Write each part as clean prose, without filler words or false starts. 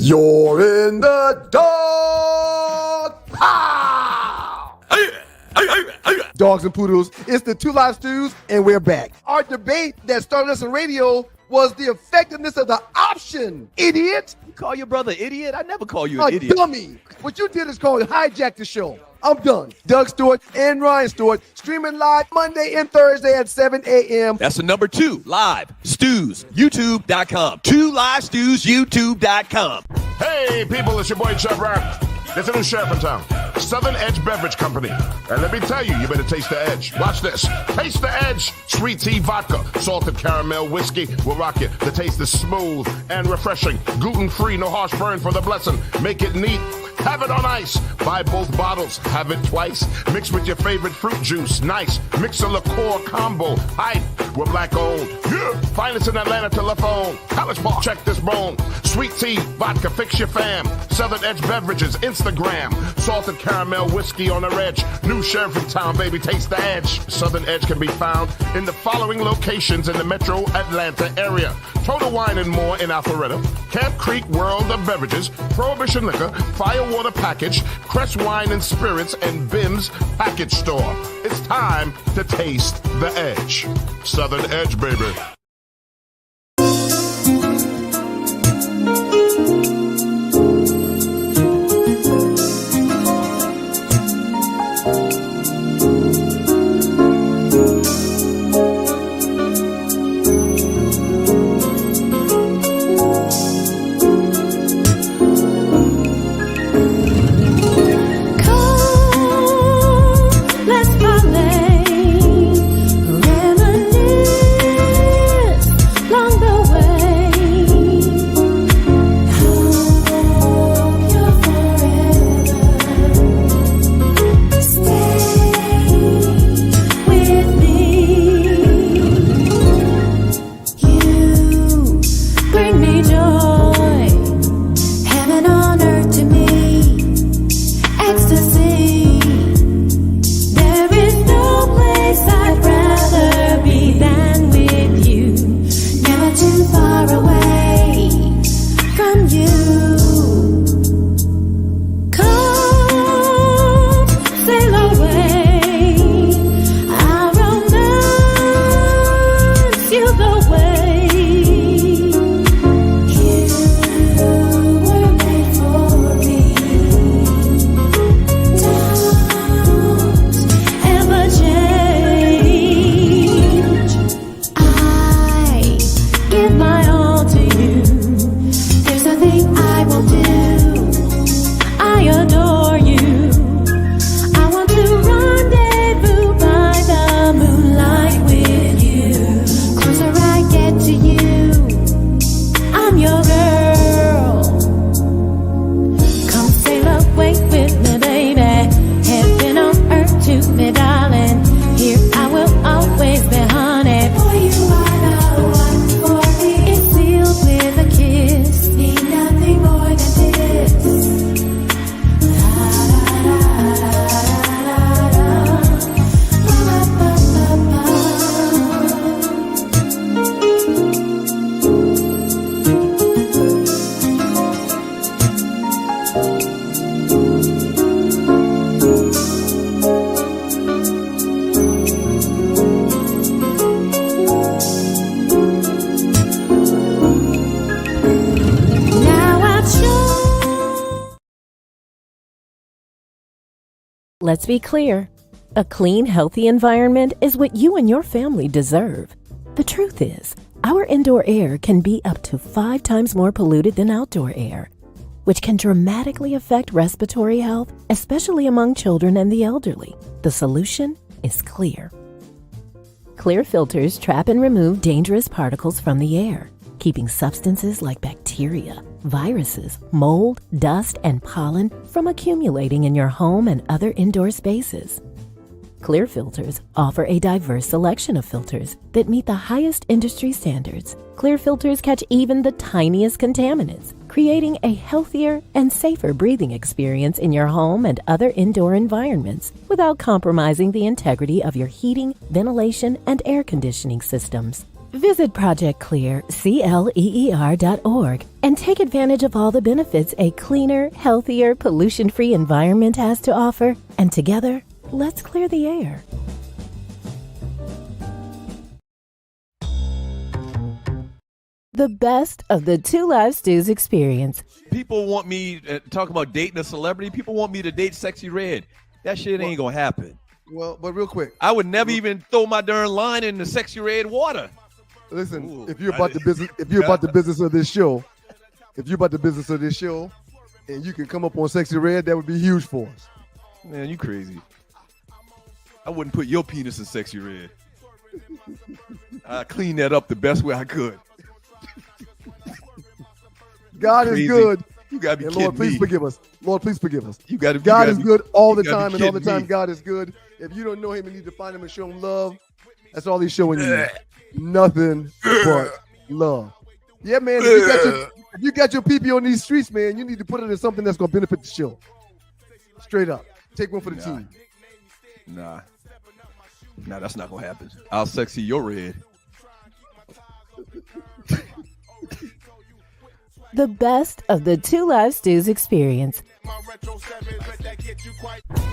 You're in the dog pound. Dogs and poodles, it's the Two Live Stews, and we're back. Our debate that started us on radio was the effectiveness of the option, idiot. You call your brother idiot? I never call you an idiot. Dummy. What you did is called hijack the show. I'm done. Doug Stewart and Ryan Stewart streaming live Monday and Thursday at 7 a.m. That's the number 2 Live Stews, YouTube.com. 2 Live Stews, YouTube.com. Hey, people, it's your boy Chef Rap. There's a new sheriff in town, Southern Edge Beverage Company. And let me tell you, you better taste the edge. Watch this. Taste the edge. Sweet tea vodka, salted caramel whiskey will rock it. The taste is smooth and refreshing. Gluten-free, no harsh burn for the blessing. Make it neat. Have it on ice. Buy both bottles. Have it twice. Mix with your favorite fruit juice. Nice. Mix a liqueur combo. Hype. We're black owned. Yeah. Finest in Atlanta telephone. College Park. Check this bone. Sweet tea, vodka, fix your fam. Southern Edge Beverages, Instagram. Salted caramel whiskey on the edge. New sheriff in town, baby. Taste the edge. Southern Edge can be found in the following locations in the metro Atlanta area. Total Wine and More in Alpharetta. Camp Creek World of Beverages. Prohibition Liquor. Firewater Package. Crest Wine and Spirits. And Bim's Package Store. It's time to taste the edge. Southern Edge, baby. Let's be clear. A clean, healthy environment is what you and your family deserve. The truth is, our indoor air can be up to 5 times more polluted than outdoor air, which can dramatically affect respiratory health, especially among children and the elderly. The solution is clear. Clear filters trap and remove dangerous particles from the air, keeping substances like bacteria, viruses, mold, dust, and pollen from accumulating in your home and other indoor spaces. Clear filters offer a diverse selection of filters that meet the highest industry standards. Clear filters catch even the tiniest contaminants, creating a healthier and safer breathing experience in your home and other indoor environments without compromising the integrity of your heating, ventilation, and air conditioning systems. Visit ProjectClear.org and take advantage of all the benefits a cleaner, healthier, pollution-free environment has to offer. And together, let's clear the air. The best of the Two Live Stews experience. People want me talk about dating a celebrity. People want me to date Sexy Red. That shit ain't gonna happen. Well, but real quick, I would never even throw my darn line in the Sexy Red water. listen. Ooh, if you're about the business of this show, and you can come up on Sexy Red, that would be huge for us. Man, you crazy. I wouldn't put your penis in Sexy Red. I cleaned that up the best way I could. God is good. You gotta be and kidding Lord, please me. forgive us. Lord, please forgive us. God is good all the you gotta time, be and all the kidding time me. God is good. If you don't know him, you need to find him and show him love. That's all he's showing you. Nothing but love. Yeah, man. If you got your PP on these streets, man, you need to put it in something that's going to benefit the show. Straight up. Take one for the team. Nah, that's not gonna happen. I'll sexy your red. The best of the Two Live Stews experience.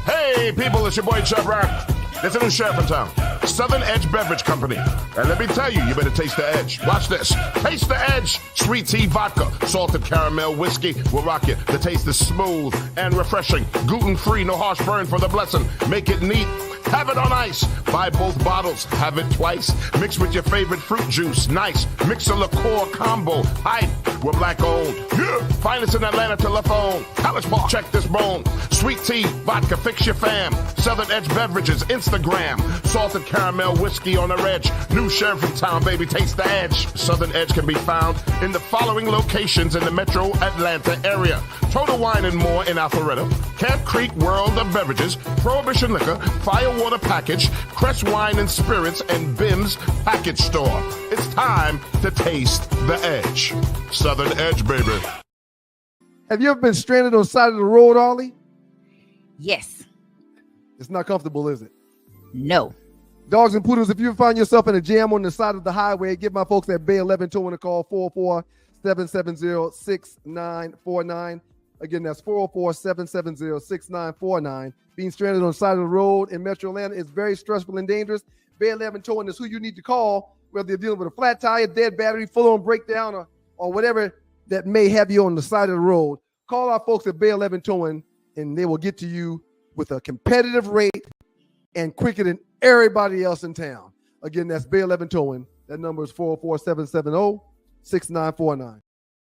Hey, people, it's your boy Chub Rap. There's a new sheriff in town, Southern Edge Beverage Company. And let me tell you, you better taste the edge. Watch this. Taste the edge. Sweet tea vodka, salted caramel whiskey will rock you. The taste is smooth and refreshing. Gluten-free, no harsh burn for the blessing. Make it neat. Have it on ice. Buy both bottles. Have it twice. Mix with your favorite fruit juice. Nice. Mix a liqueur combo. Hype. We're black owned. Yeah. Find us in Atlanta telephone. College Park. Check this bone. Sweet tea, vodka, fix your fam. Southern Edge Beverages, Instagram. Salted caramel whiskey on the edge. New sheriff in town, baby. Taste the edge. Southern Edge can be found in the following locations in the metro Atlanta area. Total Wine and More in Alpharetta. Camp Creek World of Beverages. Prohibition Liquor. Firewater Package. Crest Wine and Spirits. And Bim's Package Store. It's time to taste the edge. Southern Edge, baby. Have you ever been stranded on the side of the road, Ollie? Yes. It's not comfortable, is it? No. Dogs and Poodles, if you find yourself in a jam on the side of the highway, give my folks at Bay 11 Towing a call, 404-770-6949. Again, that's 404-770-6949. Being stranded on the side of the road in Metro Atlanta is very stressful and dangerous. Bay 11 Towing is who you need to call, whether you're dealing with a flat tire, dead battery, full-on breakdown, or whatever that may have you on the side of the road. Call our folks at Bay 11 Towing, and they will get to you with a competitive rate and quicker than everybody else in town. Again, that's Bay 11 Towing. That number is 404-770-6949.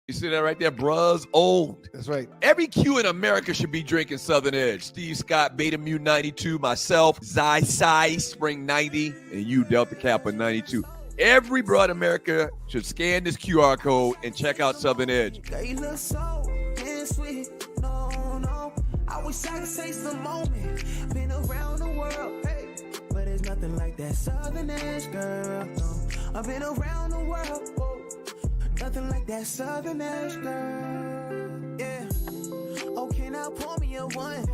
You see that right there, bruh's old. That's right. Every Q in America should be drinking Southern Edge. Steve Scott, Beta Mu 92, myself, Zy Spring 90, and you, Delta Kappa 92. Every bro in America should scan this QR code and check out Southern Edge. They look so damn sweet. No. I wish I could taste the moment. Been around the world, hey. But there's nothing like that Southern Edge, girl. No. I've been around the world, whoa. Nothing like that Southern Edge, girl. Yeah. Oh, can I pour me a one?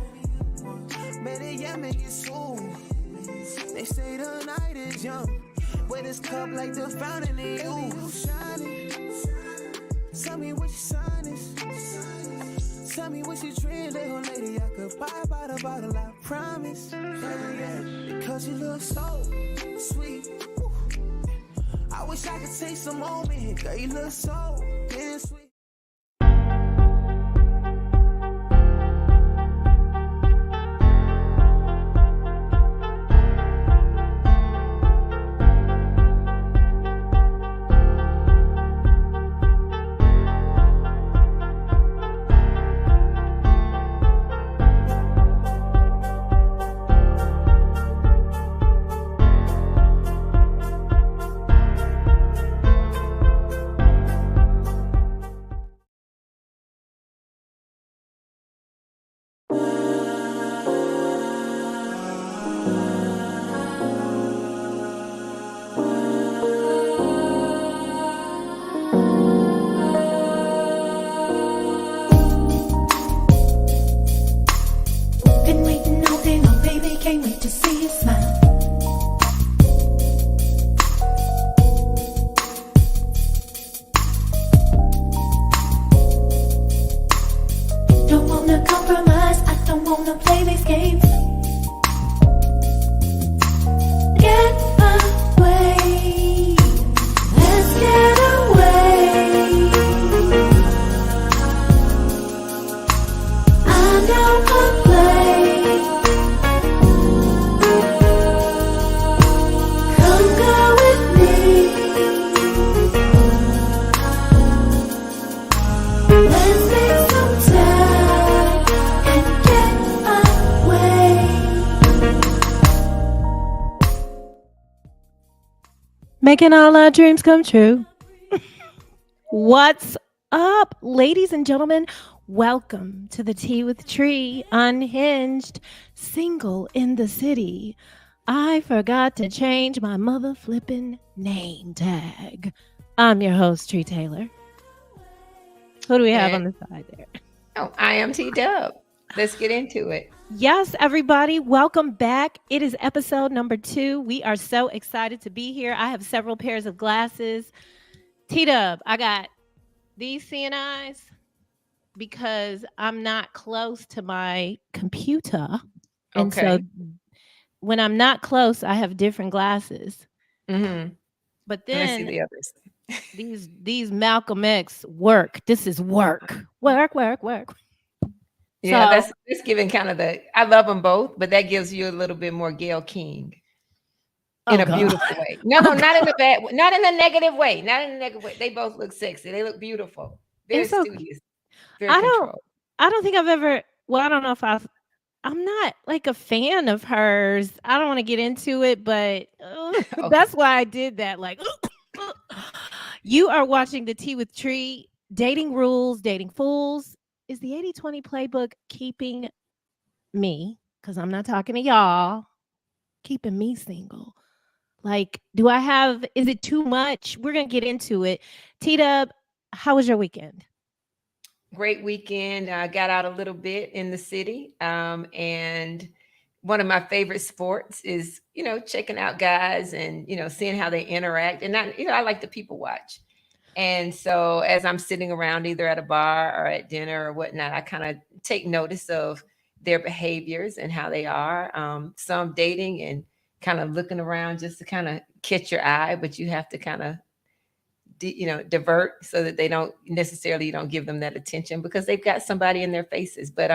Better yet, make it soon. They say the night is young. With this cup like the fountain in you. Shining. Tell me what your sign is. Tell me what your dream, little lady. I could buy by the bottle, I promise. Yeah, because you look so sweet. Woo. I wish I could taste the moment. Girl, you look so damn sweet. Making all our dreams come true. What's up, ladies and gentlemen? Welcome to the Tea with Trei, Unhinged, single in the city. I forgot to change my mother flipping name tag. I'm your host, Trei Taylor. Who do we have on the side there? Oh, I am T-Dub. Let's get into it. Yes, everybody, welcome back. It is episode number 2. We are so excited to be here. I have several pairs of glasses. T-Dub, I got these seeing eyes because I'm not close to my computer. And so when I'm not close, I have different glasses. Mm-hmm. But Let me see then the others. these Malcolm X work. This is work. Work. Yeah, So, that's giving kind of I love them both, but that gives you a little bit more Gayle King in a beautiful way. No, not in a bad, not in a negative way. Not in a negative way. They both look sexy. They look beautiful. Very studious. Very controlled. I don't think I've ever. Well, I don't know if I'm not like a fan of hers. I don't want to get into it, but that's why I did that. Like, you are watching the Tea with Trei, Dating Rules, Dating Fools. Is the 80/20 playbook keeping me, because I'm not talking to y'all, keeping me single? Like, is it too much? We're going to get into it. T-Dub, how was your weekend? Great weekend. I got out a little bit in the city. And one of my favorite sports is, checking out guys and, seeing how they interact. And I like to people watch. And so as I'm sitting around either at a bar or at dinner or whatnot, I kind of take notice of their behaviors and how they are. Some dating and kind of looking around just to kind of catch your eye, but you have to kind of, divert so that you don't give them that attention because they've got somebody in their faces. But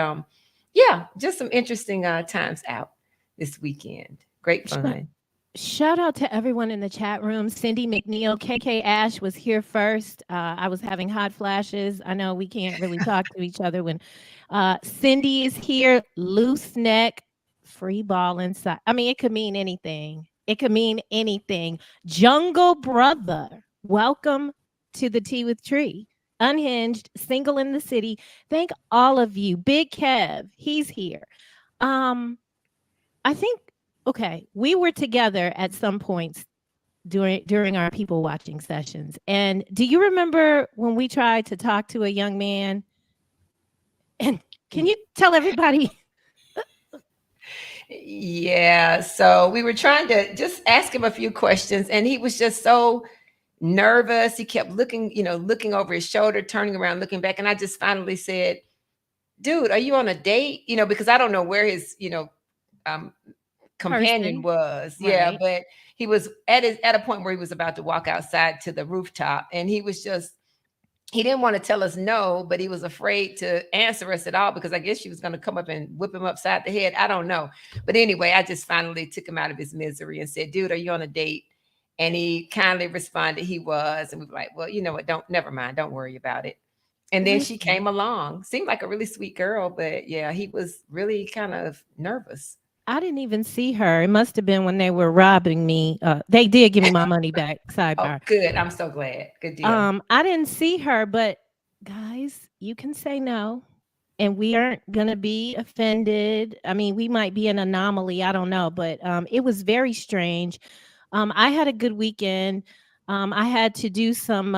yeah, just some interesting times out this weekend. Great fun. Shout out to everyone in the chat room. Cindy McNeil, KK Ash was here first. I was having hot flashes. I know we can't really talk to each other when Cindy is here. Loose neck, free ball inside. I mean, it could mean anything. Jungle Brother, welcome to the Tea with Trei. Unhinged, single in the city. Thank all of you. Big Kev, he's here. I think. Okay, we were together at some points during our people watching sessions. And do you remember when we tried to talk to a young man? And can you tell everybody? Yeah, so we were trying to just ask him a few questions, and he was just so nervous. He kept looking over his shoulder, turning around, looking back. And I just finally said, dude, are you on a date? Because I don't know where his, companion was. Right. Yeah, but he was at a point where he was about to walk outside to the rooftop, and he didn't want to tell us no, but he was afraid to answer us at all because I guess she was going to come up and whip him upside the head. I don't know. But anyway, I just finally took him out of his misery and said, dude, are you on a date? And he kindly responded he was. And we were like, well, you know what? Never mind. Don't worry about it. And then she came along. Seemed like a really sweet girl, but yeah, he was really kind of nervous. I didn't even see her. It must have been when they were robbing me. They did give me my money back. Sidebar. Oh, good. I'm so glad. Good deal. I didn't see her, but guys, you can say no, and we aren't gonna be offended. I mean, we might be an anomaly. I don't know, but it was very strange. I had a good weekend. I had to do some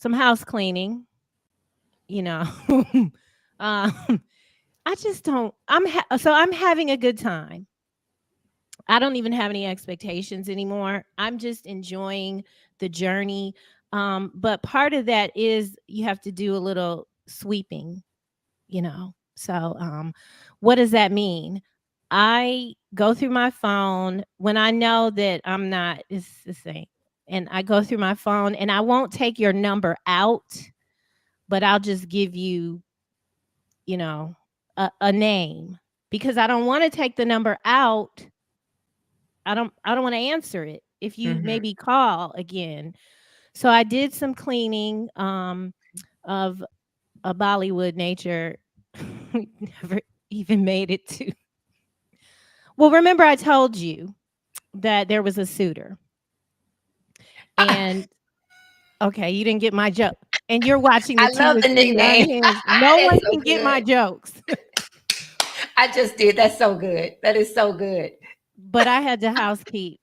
house cleaning. I just don't. I'm having a good time. I don't even have any expectations anymore. I'm just enjoying the journey. But part of that is you have to do a little sweeping, So what does that mean? I go through my phone when I know that I'm not, it's the same. And I go through my phone and I won't take your number out, but I'll just give you, a name because I don't want to take the number out. I don't want to answer it if you maybe call again. So I did some cleaning of a Bollywood nature. We never even made it to. Well, remember I told you that there was a suitor And okay, you didn't get my joke. And you're watching the I Tea love with the Tree nickname. Unhinged. No That's one so can get my good. jokes. I just did. That's so good. That is so good. But I had to housekeep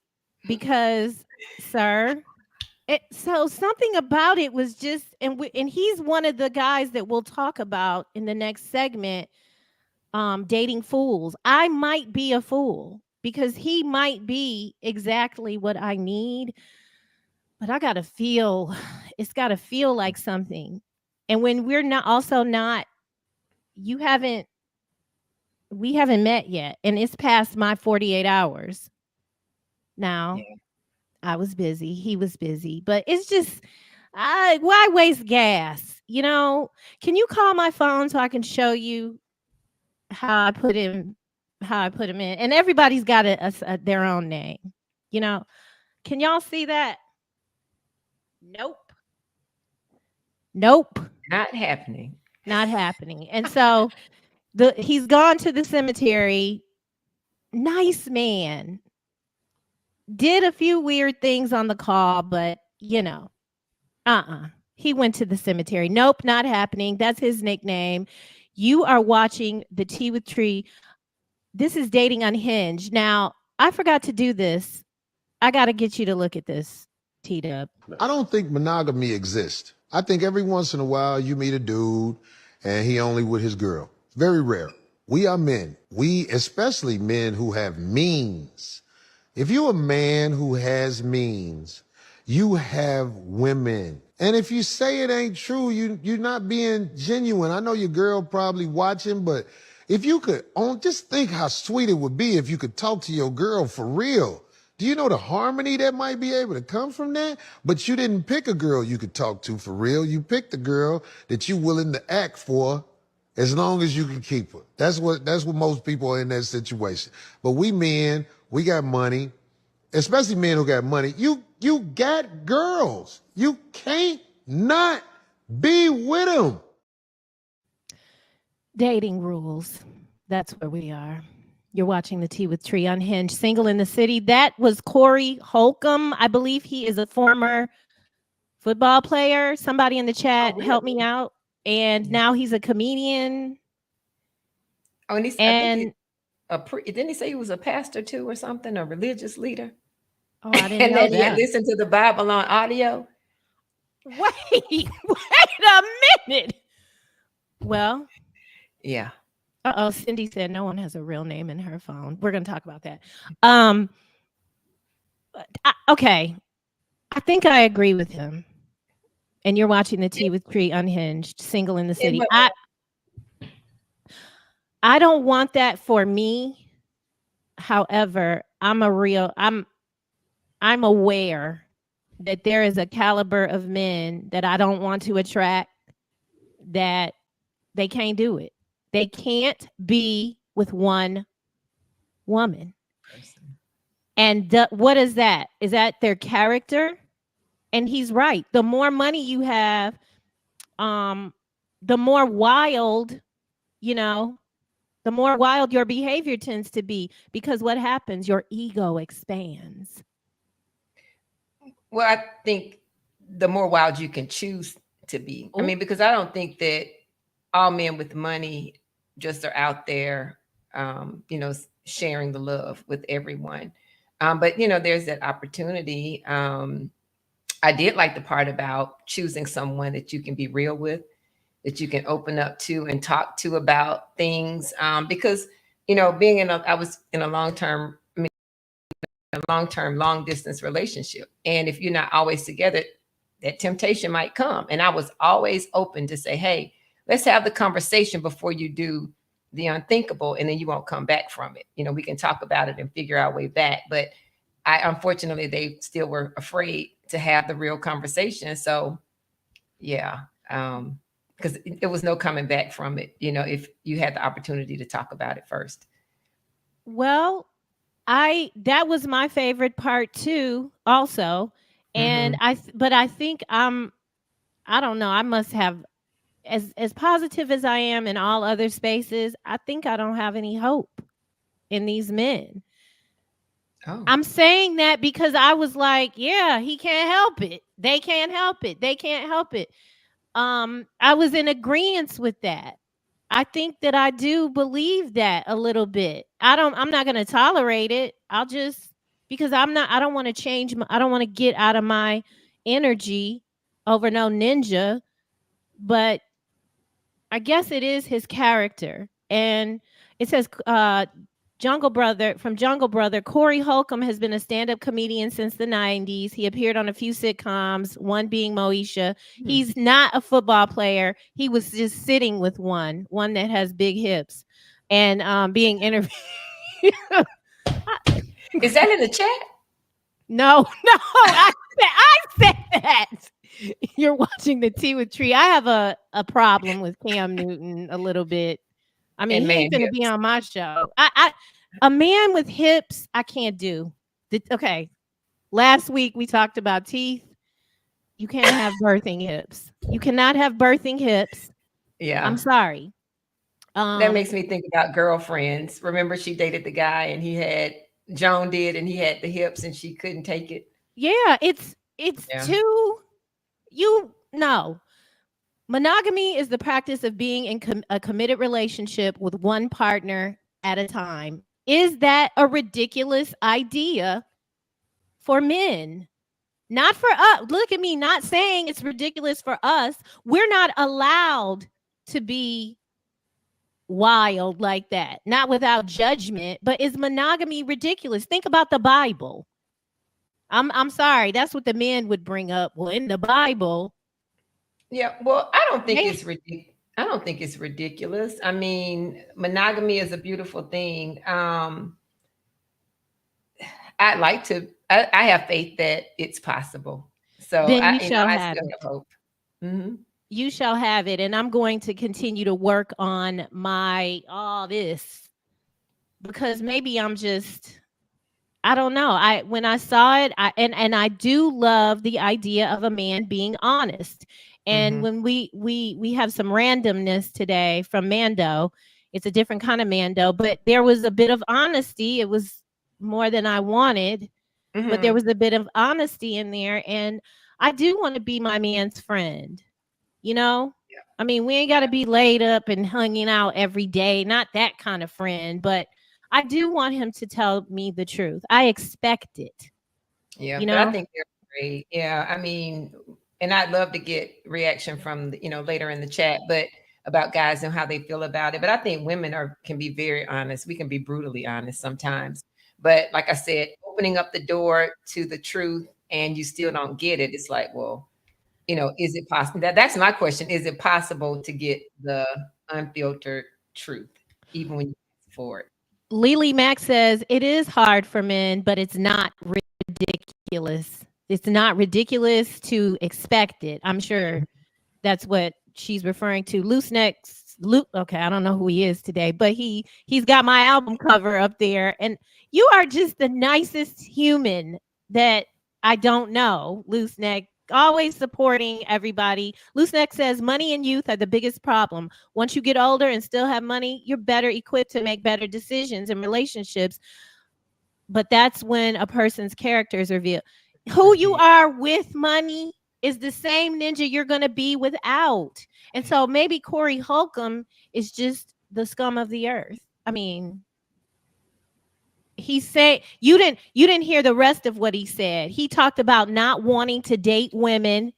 because, sir, so something about it was just, and he's one of the guys that we'll talk about in the next segment. Dating fools. I might be a fool because he might be exactly what I need, but I gotta feel. It's gotta feel like something. And when we're not, you haven't. We haven't met yet, and it's past my 48 hours. Now, Yeah. I was busy. He was busy, but it's just, why waste gas? Can you call my phone so I can show you how I put him, in? And everybody's got their own name. Can y'all see that? Nope. Nope. Not happening. Not happening. And so he's gone to the cemetery. Nice man. Did a few weird things on the call, but he went to the cemetery. Nope, not happening. That's his nickname. You are watching the Tea with Tree. This is Dating Unhinged. Now, I forgot to do this. I got to get you to look at this, T-Dub. I don't think monogamy exists. I think every once in a while you meet a dude and he only with his girl. Very rare. We are men. We, especially men who have means. If you're a man who has means, you have women. And if you say it ain't true, you're not being genuine. I know your girl probably watching, but if you could just think how sweet it would be if you could talk to your girl for real. Do you know the harmony that might be able to come from that? But you didn't pick a girl you could talk to for real. You picked a girl that you're willing to act for as long as you can keep her. That's what most people are in that situation. But we men, we got money, especially men who got money. You got girls. You can't not be with them. Dating rules. That's where we are. You're watching the Tea with Tree Unhinged, Single in the City. That was Corey Holcomb. I believe he is a former football player. Somebody in the chat help me out. And now he's a comedian. Oh, and didn't he say he was a pastor too or something, a religious leader? Oh, I didn't know that. He had listened to the Bible on audio. Wait a minute. Well, yeah. Cindy said no one has a real name in her phone. We're going to talk about that. Okay. I think I agree with him. And you're watching the Tea with Tree Unhinged, Single in the City. I don't want that for me. However, I'm aware that there is a caliber of men that I don't want to attract, that they can't do it. They can't be with one woman. And what is that? Is that their character? And he's right. The more money you have, the more wild, the more wild your behavior tends to be, because what happens? Your ego expands. Well, I think the more wild you can choose to be. Ooh. I mean, because I don't think that all men with money just are out there, sharing the love with everyone. But, there's that opportunity. I did like the part about choosing someone that you can be real with, that you can open up to and talk to about things. Because, I was in a long-term, long distance relationship. And if you're not always together, that temptation might come. And I was always open to say, hey, let's have the conversation before you do the unthinkable, and then you won't come back from it. We can talk about it and figure our way back. But unfortunately, they still were afraid to have the real conversation. So, yeah, because it was no coming back from it, if you had the opportunity to talk about it first. Well, that was my favorite part too, also. And but I think I don't know, I must have, as positive as I am in all other spaces, I think I don't have any hope in these men. Oh. I'm saying that because I was like, yeah, he can't help it. They can't help it. They can't help it. I was in agreement with that. I think that I do believe that a little bit. I'm not going to tolerate it. Because I don't want to I don't want to get out of my energy over no ninja, but I guess it is his character. And it says, Jungle Brother, Corey Holcomb has been a stand-up comedian since the 90s. He appeared on a few sitcoms, one being Moesha. He's not a football player. He was just sitting with one that has big hips and being interviewed. Is that in the chat? No, I said that. You're watching the Tea with Tree. I have a problem with Cam Newton a little bit. I mean, he ain't gonna be on my show. A man with hips, I can't do. Okay. Last week we talked about teeth. You can't have birthing hips. You cannot have birthing hips. Yeah. I'm sorry. That makes me think about Girlfriends. Remember, she dated the guy and he had the hips and she couldn't take it. Yeah, it's too. No. Monogamy is the practice of being in a committed relationship with one partner at a time. Is that a ridiculous idea for men? Not for us. Look at me, not saying it's ridiculous for us. We're not allowed to be wild like that, not without judgment. But is monogamy ridiculous? Think about the Bible. I'm sorry, that's what the men would bring up. Well, in the Bible. Yeah, well, I don't think it's ridiculous. I mean, monogamy is a beautiful thing. I have faith that it's possible. So then I still have hope. Mm-hmm. You shall have it. And I'm going to continue to work on this because maybe I'm just, I don't know. When I saw it, I do love the idea of a man being honest. And when we have some randomness today from Mando, it's a different kind of Mando, but there was a bit of honesty. It was more than I wanted, but there was a bit of honesty in there. And I do want to be my man's friend, you know? Yeah. I mean, we ain't got to be laid up and hanging out every day. Not that kind of friend, but I do want him to tell me the truth. I expect it. Yeah, you know? But I think they're great. Yeah, I mean, and I'd love to get reaction from later in the chat, but about guys and how they feel about it. But I think women can be very honest. We can be brutally honest sometimes. But like I said, opening up the door to the truth and you still don't get it, it's like, well, is it possible? That's my question. Is it possible to get the unfiltered truth, even when you ask for it? Lily Mack says it is hard for men, but it's not ridiculous. It's not ridiculous to expect it. I'm sure that's what she's referring to. Luke. Okay, I don't know who he is today, but he's got my album cover up there, and you are just the nicest human that I don't know. Loose neck, always supporting everybody. Loose neck says money and youth are the biggest problem. Once you get older and still have money, you're better equipped to make better decisions in relationships. But that's when a person's character is revealed. Who you are with money is the same ninja you're going to be without. And so maybe Corey Holcomb is just the scum of the earth. I mean, he said you didn't hear the rest of what he said. He talked about not wanting to date women.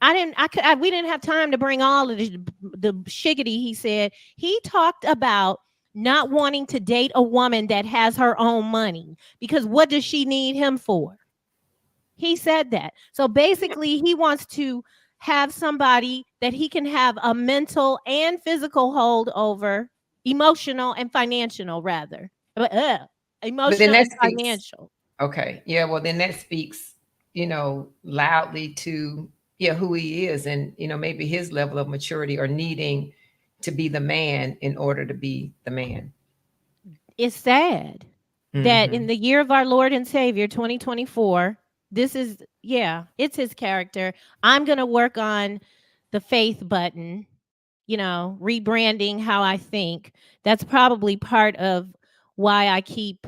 We didn't have time to bring all of the shiggity he said. He talked about not wanting to date a woman that has her own money because what does she need him for? He said that. So basically, he wants to have somebody that he can have a mental and physical hold over, emotional and financial, rather. Emotional and financial. Okay. Yeah. Well, then that speaks, loudly to who he is and, maybe his level of maturity or needing to be the man in order to be the man. It's sad that in the year of our Lord and Savior, 2024, it's his character. I'm going to work on the faith button, rebranding how I think. That's probably part of why I keep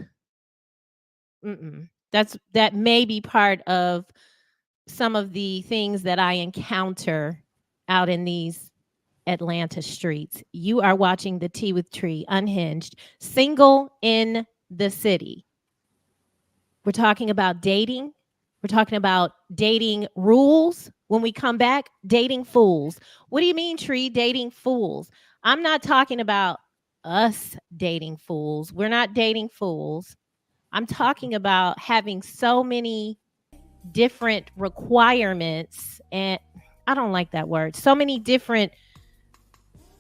That may be part of some of the things that I encounter out in these Atlanta streets. You are watching the Tea with Trei, Unhinged, single in the city. We're talking about dating. We're talking about dating rules. When we come back, dating fools. What do you mean, Trei, dating fools? I'm not talking about us dating fools. We're not dating fools. I'm talking about having so many different requirements, and I don't like that word. So many different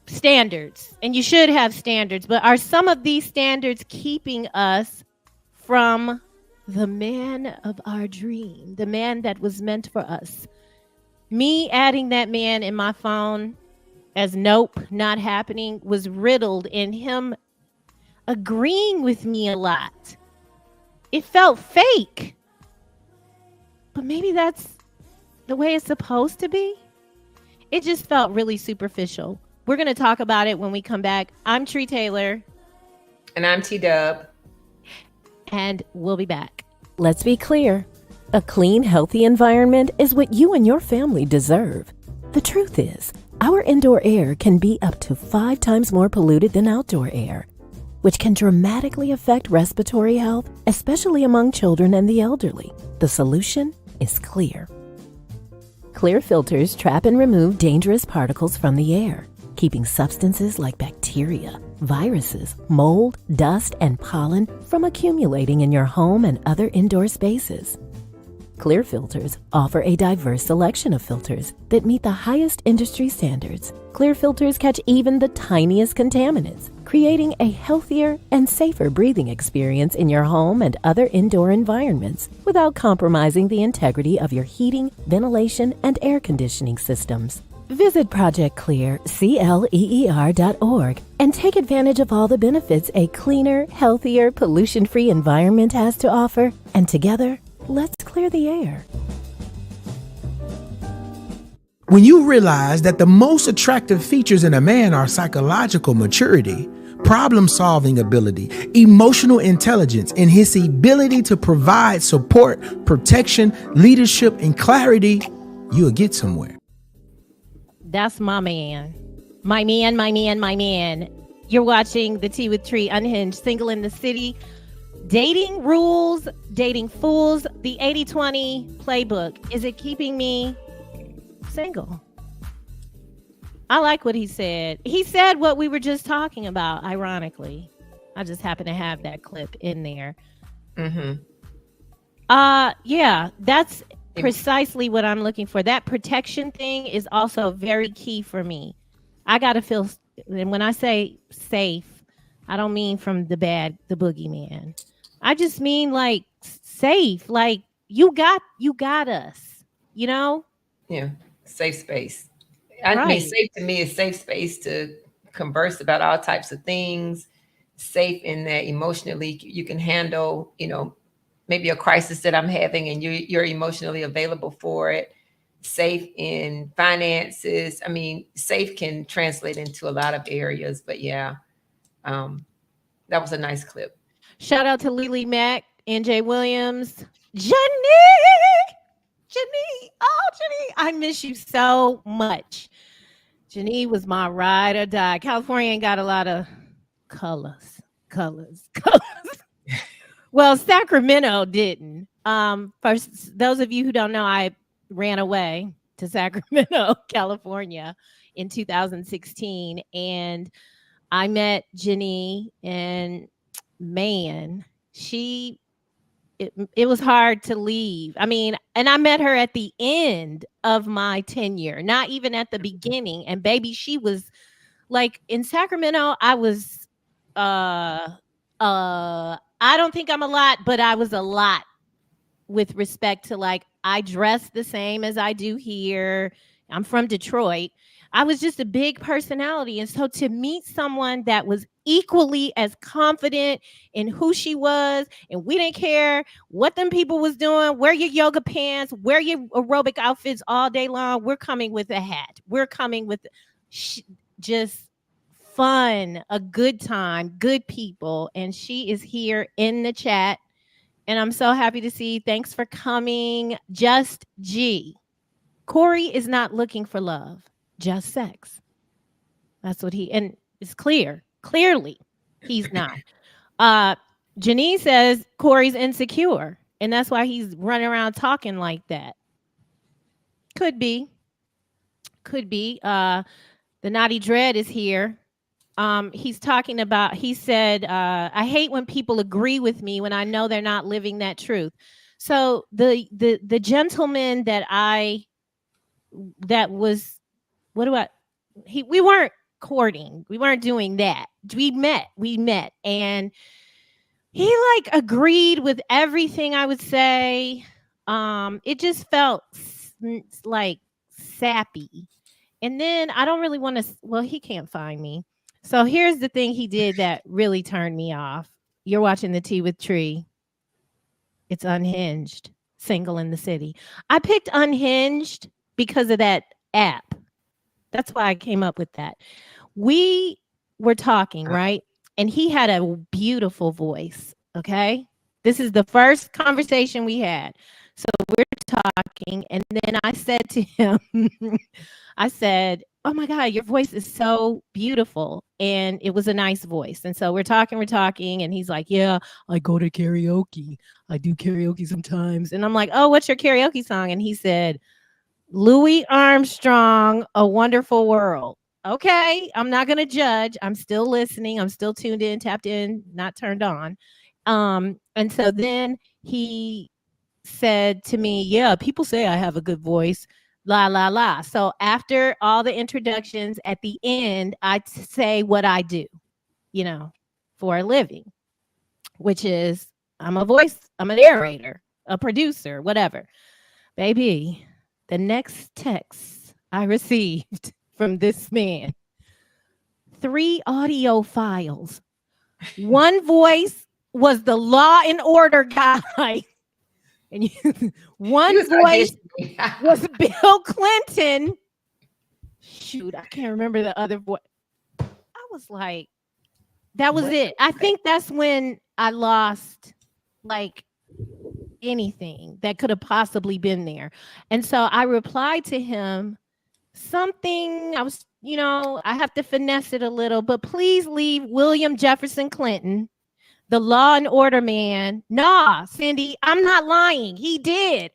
standards, and you should have standards, but are some of these standards keeping us from the man of our dream, the man that was meant for us? Me adding that man in my phone as nope, not happening, was riddled in him agreeing with me a lot. It felt fake, but maybe that's the way it's supposed to be. It just felt really superficial. We're going to talk about it when we come back. I'm Trei Taylor. And I'm T-Dub. And we'll be back. Let's be clear. A clean, healthy environment is what you and your family deserve. The truth is, our indoor air can be up to 5 times more polluted than outdoor air, which can dramatically affect respiratory health, especially among children and the elderly. The solution is clear. Clear filters trap and remove dangerous particles from the air, keeping substances like bacteria, viruses, mold, dust, and pollen from accumulating in your home and other indoor spaces. Clear filters offer a diverse selection of filters that meet the highest industry standards. Clear filters catch even the tiniest contaminants, creating a healthier and safer breathing experience in your home and other indoor environments without compromising the integrity of your heating, ventilation, and air conditioning systems. Visit ProjectClear.org and take advantage of all the benefits a cleaner, healthier, pollution-free environment has to offer. And together, let's clear the air. When you realize that the most attractive features in a man are psychological maturity, problem-solving ability, emotional intelligence, and his ability to provide support, protection, leadership, and clarity, you'll get somewhere. That's my man. My man, my man, my man. You're watching the Tea with Trei, Unhinged, single in the city. Dating rules, dating fools, the 80-20 playbook. Is it keeping me single? I like what he said. He said what we were just talking about, ironically. I just happen to have that clip in there. Yeah, that's precisely what I'm looking for. That protection thing is also very key for me. I got to feel, and when I say safe, I don't mean from the boogeyman. I just mean like safe, like you got us, you know? Yeah, safe space. I mean, safe to me is safe space to converse about all types of things. Safe in that emotionally you can handle, maybe a crisis that I'm having and you're emotionally available for it. Safe in finances. I mean, safe can translate into a lot of areas, but yeah, that was a nice clip. Shout out to Lily Mack, NJ Williams, Jenny. Oh, Jenny, I miss you so much. Jenny was my ride or die. California ain't got a lot of colors. Well, Sacramento didn't. First, those of you who don't know, I ran away to Sacramento, California in 2016. And I met Jenny, and man, it was hard to leave. I mean, and I met her at the end of my tenure, not even at the beginning. And baby, she was like in Sacramento, I was I don't think I'm a lot, but I was a lot with respect to like, I dress the same as I do here. I'm from Detroit. I was just a big personality. And so to meet someone that was equally as confident in who she was, and we didn't care what them people was doing, wear your yoga pants, wear your aerobic outfits all day long. We're coming with a hat. We're coming with just fun, a good time, good people. And she is here in the chat. And I'm so happy to see. Thanks for coming. Just G. Corey is not looking for love, just sex. That's what and it's clearly he's not. Janine says Corey's insecure, and that's why he's running around talking like that. Could be. The Naughty Dread is here. He's talking about, he said, I hate when people agree with me when I know they're not living that truth. So the gentleman we weren't courting. We weren't doing that. We met and he like agreed with everything I would say. It just felt like sappy. And then I don't really want to, well, he can't find me. So here's the thing he did that really turned me off. You're watching The Tea with Trei. It's Un-Hinged, Single in the City. I picked Un-Hinged because of that app. That's why I came up with that. We were talking, right? And he had a beautiful voice, okay? This is the first conversation we had. So we're talking, and then I said to him, I said, oh my God, your voice is so beautiful. And it was a nice voice. And so we're talking, and he's like, yeah, I go to karaoke. I do karaoke sometimes. And I'm like, oh, what's your karaoke song? And he said, Louis Armstrong, A Wonderful World. Okay, I'm not going to judge. I'm still listening. I'm still tuned in, tapped in, not turned on. And so then he said to me, yeah, people say I have a good voice, la, la, la. So after all the introductions, at the end, I say what I do, for a living, which is I'm a narrator, a producer, whatever. Baby, the next text I received from this man, 3 audio files. One voice was the Law and Order guy. And one voice was Bill Clinton. Shoot, I can't remember the other voice. I was like, that was it. I think that's when I lost like anything that could have possibly been there. And so I replied to him something. I was, I have to finesse it a little, but please leave William Jefferson Clinton, the Law and Order man. Nah, Cindy, I'm not lying. He did.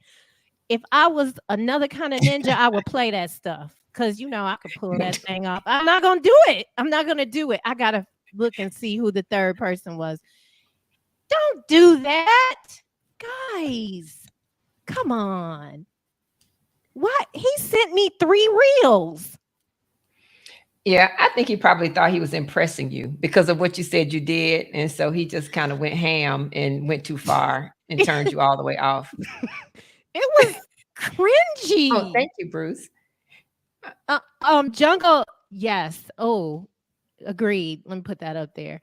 If I was another kind of ninja, I would play that stuff because, I could pull that thing off. I'm not going to do it. I got to look and see who the third person was. Don't do that. Guys, come on. What? He sent me 3 reels. Yeah, I think he probably thought he was impressing you because of what you said you did. And so he just kind of went ham and went too far and turned you all the way off. It was cringy. Oh, thank you, Bruce. Jungle, yes. Oh, agreed. Let me put that up there.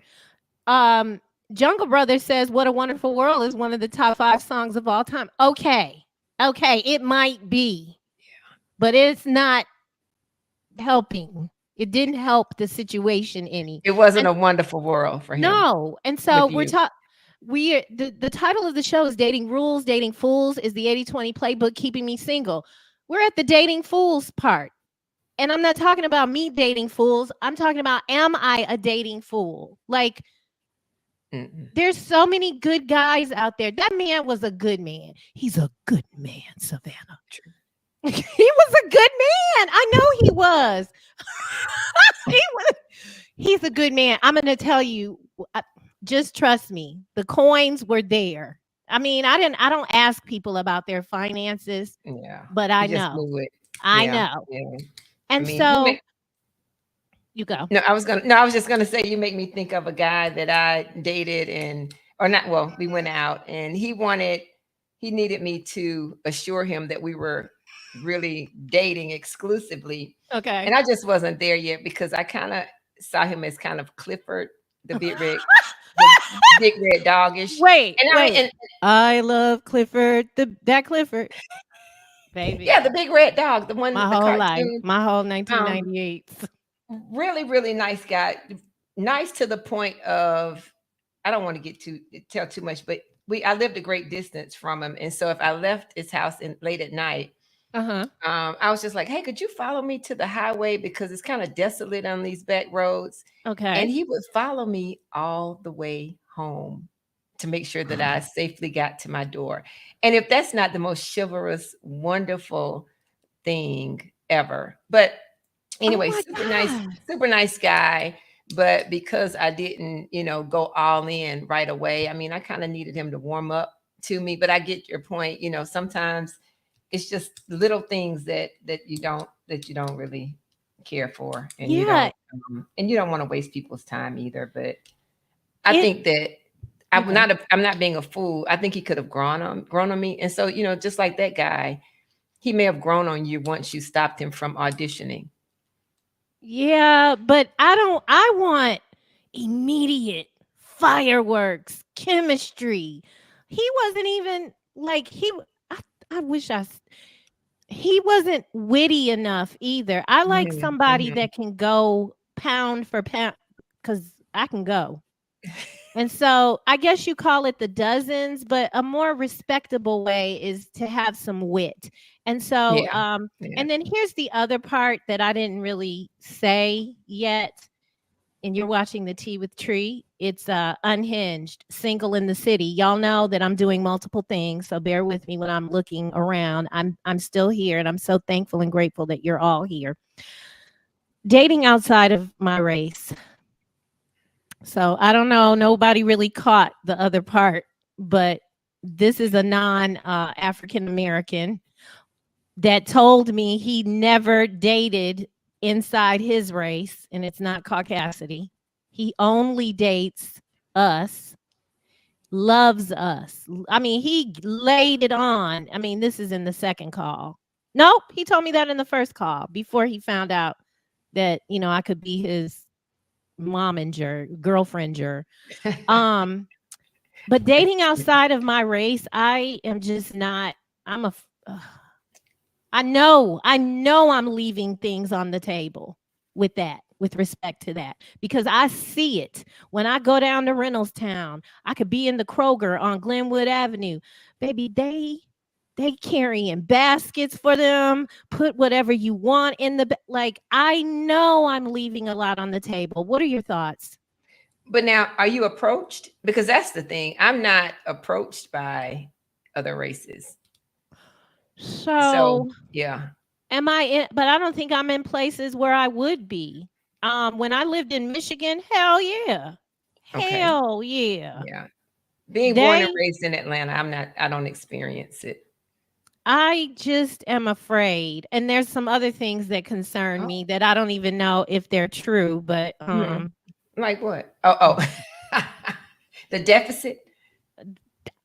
Jungle Brother says, What a Wonderful World is one of the top 5 songs of all time. Okay, it might be, but it's not helping. It didn't help the situation any. It wasn't a wonderful world for him. No. And so the title of the show is Dating Rules, Dating Fools. Is the 80-20 playbook keeping me single? We're at the dating fools part. And I'm not talking about me dating fools. I'm talking about, am I a dating fool? Like, there's so many good guys out there. That man was a good man. He's a good man, Savannah. He was a good man. I know he was. He's a good man. I'm going to tell you, just trust me. The coins were there. I mean, I don't ask people about their finances. Yeah. But I know. I know. Yeah. And you go. No, I was just gonna say you make me think of a guy that I dated we went out and he needed me to assure him that we were really dating exclusively. Okay. And I just wasn't there yet because I kind of saw him as kind of Clifford, the big red, big red dogish. Wait. I love Clifford, that Clifford. Baby. Yeah, the big red dog, the one. My whole life, my whole 1998. Really, really nice guy. Nice to the point of, I don't want to tell too much, but I lived a great distance from him, and so if I left his house late at night, I was just like, "Hey, could you follow me to the highway because it's kind of desolate on these back roads?" Okay. And he would follow me all the way home to make sure that I safely got to my door. And if that's not the most chivalrous, wonderful thing ever. But anyway, super nice guy. But because I didn't, go all in right away, I mean, I kind of needed him to warm up to me. But I get your point. Sometimes it's just little things that you don't really care for, and you don't want to waste people's time either. But I think that I'm not being a fool. I think he could have grown on me, and so just like that guy, he may have grown on you once you stopped him from auditioning. Yeah, but I want immediate fireworks, chemistry. He wasn't even like I wish he wasn't witty enough either. I like somebody that can go pound for pound because I can go. And so I guess you call it the dozens, but a more respectable way is to have some wit. And so, and then here's the other part that I didn't really say yet. And you're watching the Tea with Trei. It's Un-Hinged, Single in the City. Y'all know that I'm doing multiple things, so bear with me when I'm looking around. I'm still here, and I'm so thankful and grateful that you're all here. Dating outside of my race. So I don't know. Nobody really caught the other part, but this is a non-African American that told me he never dated inside his race, and it's not caucasity. He only dates us, loves us. I mean, he laid it on. I mean, this is in the second call. Nope, he told me that in the first call before he found out that, I could be his momager, girlfriender. But dating outside of my race, I am just not. I know I'm leaving things on the table with respect to that, because I see it when I go down to Reynoldstown. I could be in the Kroger on Glenwood Avenue, baby. They carrying baskets for them. Put whatever you want in the I know I'm leaving a lot on the table. What are your thoughts? But now, are you approached? Because that's the thing. I'm not approached by other races. So yeah. Am I in? But I don't think I'm in places where I would be. When I lived in Michigan, hell yeah. Hell yeah. Yeah. Being born and raised in Atlanta, I don't experience it. I just am afraid. And there's some other things that concern me that I don't even know if they're true, but like what? Oh. The deficit.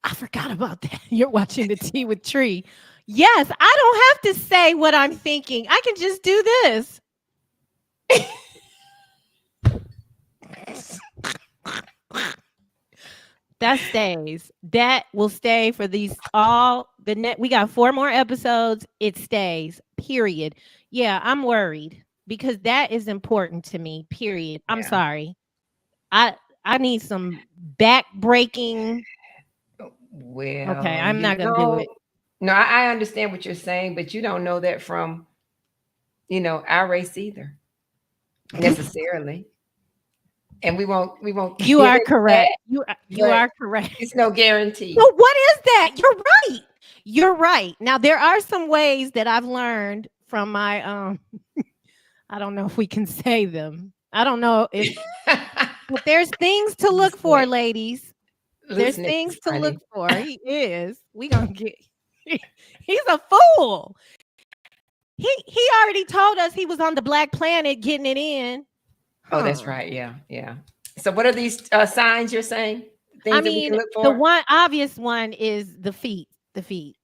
I forgot about that. You're watching the Tea with Trei. Yes, I don't have to say what I'm thinking. I can just do this. That stays. That will stay for we got 4 more episodes. It stays. Period. Yeah, I'm worried because that is important to me. Period. I'm sorry. I need some back-breaking. Well, okay, I'm not gonna do it. No, I understand what you're saying, but you don't know that from, our race either, necessarily. And we won't. You are correct. You are correct. It's no guarantee. So what is that? You're right. You're right. Now there are some ways that I've learned from my I don't know if we can say them. I don't know if but there's things to look for, ladies. There's things to look for. He is. We gonna get. He's a fool. He already told us he was on the Black Planet getting it in. Oh, that's right. Yeah. So what are these signs you're saying? Things that we can look for? The one obvious one is the feet. The feet.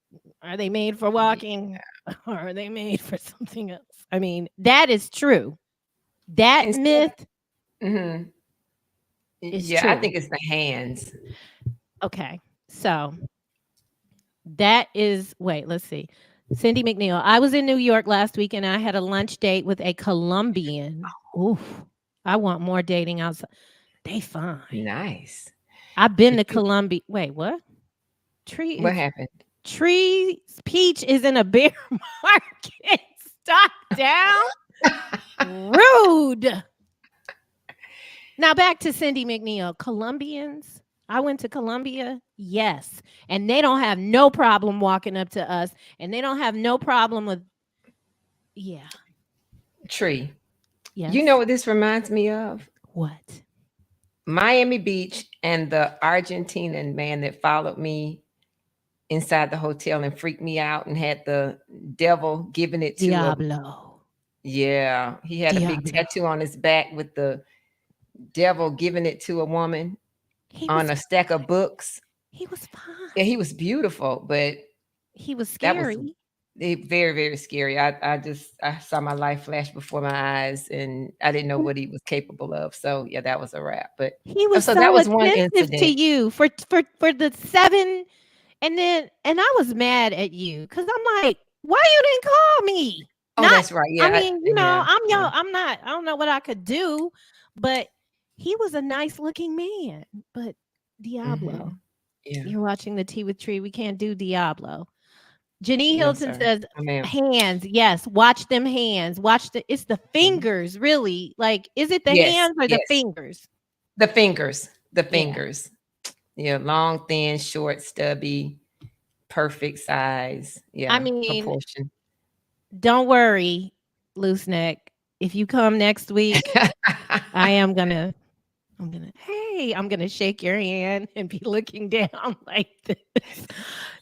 Are they made for walking? Or are they made for something else? I mean, that is true. That myth. Mm-hmm. Yeah, true. I think it's the hands. Okay. So that is, let's see. Cindy McNeil. I was in New York last week and I had a lunch date with a Colombian. Oof. I want more dating outside. They fine. Nice. I've been to Colombia. Wait, what? Tree What is happened? Tree's peach is in a bear market. Stock down. Rude. Now back to Cindy McNeil. Colombians. I went to Colombia. Yes. And they don't have no problem walking up to us. And they don't have no problem with, yeah. Tree. Yes. You know what this reminds me of? What? Miami Beach and the Argentinian man that followed me inside the hotel and freaked me out and had the devil giving it to Diablo. Yeah. He had a big Diablo. tattoo on his back with the devil giving it to a woman on a stack of books. He was fine. Yeah, he was beautiful, but he was that scary. was very, very scary. I saw my life flash before my eyes, and I didn't know what he was capable of. So yeah, that was a wrap. But He was so that was one attentive incident to you for the 7, and I was mad at you because I'm like, why you didn't call me? Oh, that's right. Yeah, I mean, you know, yeah, I'm young. yeah. I'm not. I don't know what I could do, but he was a nice looking man. But Diablo, Yeah. you're watching the Tea with Tree. We can't do Diablo. Jenny No, Hilton sir. says No, ma'am. hands. Yes, watch them hands. It's the fingers, really. Like, is it the hands or the fingers? The fingers. The fingers. Yeah, long, thin, short, stubby, perfect size. Yeah, I mean, proportion. don't worry, loose neck. If you come next week, I'm gonna shake your hand and be looking down like this.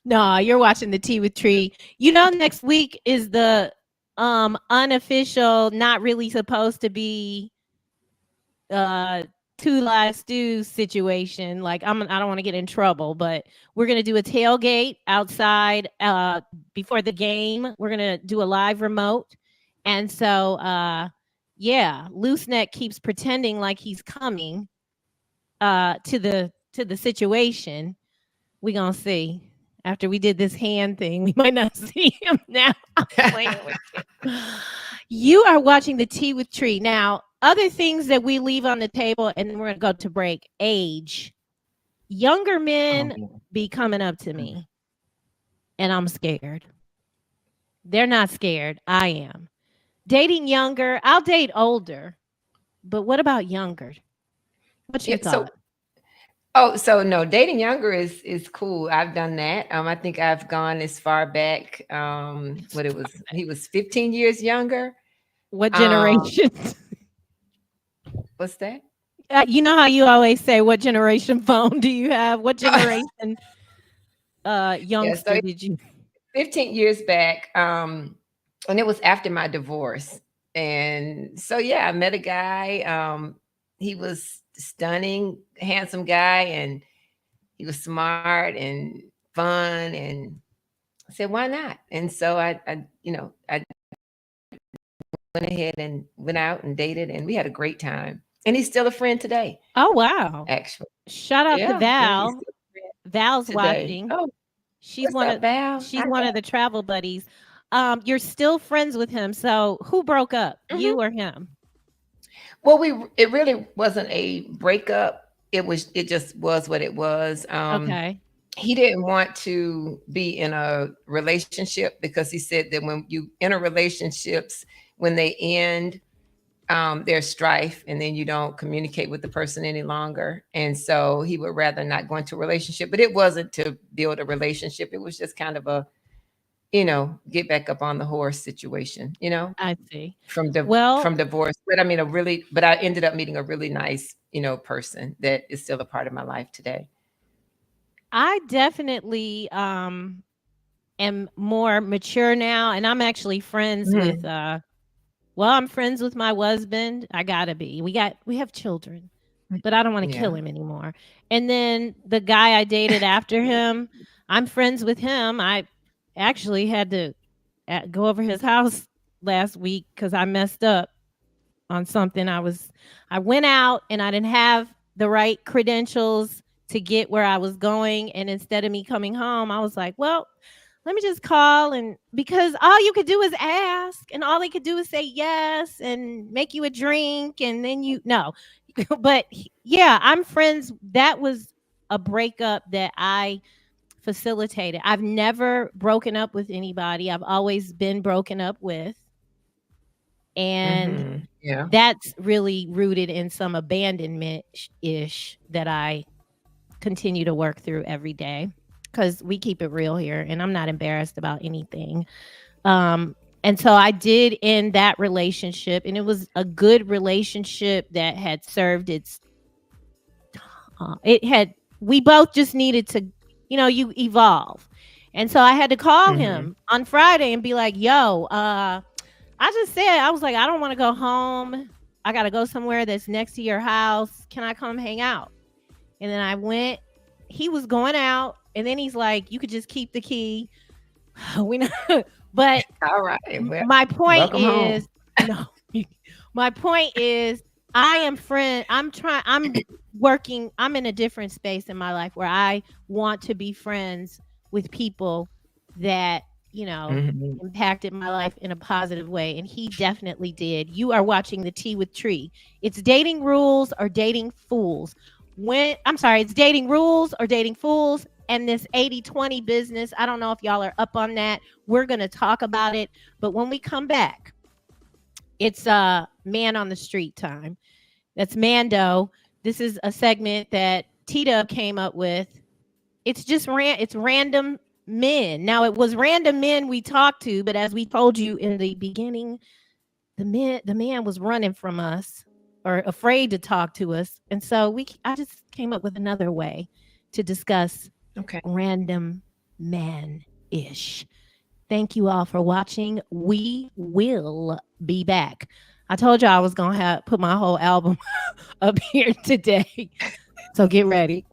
No, you're watching the Tea with Tree. You know, next week is the unofficial, not really supposed to be Two Live Stew situation. Like I don't want to get in trouble, but we're gonna do a tailgate outside before the game. We're gonna do a live remote. And so Loose Neck keeps pretending like he's coming to the situation. We gonna see. After we did this hand thing, we might not see him now. I'm playing with you. You are watching the Tea with Tree. Now, other things that we leave on the table, and then we're gonna go to break. Age. Younger men be coming up to me, and I'm scared. They're not scared. I am. Dating younger, I'll date older. But what about younger? What's your thought? So no, dating younger is cool. I've done that. I think I've gone as far back. He was 15 years younger. What generation? What's that? You know how you always say, what generation phone do you have? What generation youngster did you? 15 years back. And it was after my divorce. And so I met a guy. He was stunning, handsome guy, and he was smart and fun, and I said, why not? And so I went ahead and went out and dated, and we had a great time. And he's still a friend today. Oh, wow. Actually. Shout out to Val. Val's watching. Oh, she's one of the travel buddies. You're still friends with him. So who broke up? You or him? Well, it really wasn't a breakup. It just was what it was. Okay. He didn't want to be in a relationship because he said that when you enter relationships, when they end, there's strife, and then you don't communicate with the person any longer. And so he would rather not go into a relationship. But it wasn't to build a relationship. It was just kind of a, get back up on the horse situation, I see. From divorce. But I ended up meeting a really nice, person that is still a part of my life today. I definitely am more mature now, and I'm actually friends with I'm friends with my husband. I gotta be. We have children, but I don't want to kill him anymore. And then the guy I dated after him, I'm friends with him. I actually had to go over his house last week because I messed up on something. I went out and I didn't have the right credentials to get where I was going. And instead of me coming home, I was like, well, let me just call. And because all you could do is ask, and all they could do is say yes and make you a drink. And then but I'm friends. That was a breakup that I facilitate it. I've never broken up with anybody. I've always been broken up with. And that's really rooted in some abandonment-ish that I continue to work through every day, because we keep it real here and I'm not embarrassed about anything. And so I did end that relationship, and it was a good relationship that had served its we both just needed to, you evolve. And so I had to call him on Friday and be like, yo, I was like, I don't want to go home. I got to go somewhere that's next to your house. Can I come hang out? And then I went. He was going out, and then he's like, you could just keep the key. But all right. My point is, my point is, I'm working. I'm in a different space in my life where I want to be friends with people that, impacted my life in a positive way. And he definitely did. You are watching The Tea with Trei. It's dating rules or dating fools. It's dating rules or dating fools. And this 80-20 business, I don't know if y'all are up on that. We're going to talk about it. But when we come back, it's Man on the Street time. That's Mando. This is a segment that T-Dub came up with. It's just it's random men. Now, it was random men we talked to, but as we told you in the beginning, the man was running from us or afraid to talk to us. And so I just came up with another way to discuss random man-ish. Thank you all for watching. We will be back. I told you I was going to put my whole album up here today. So get ready.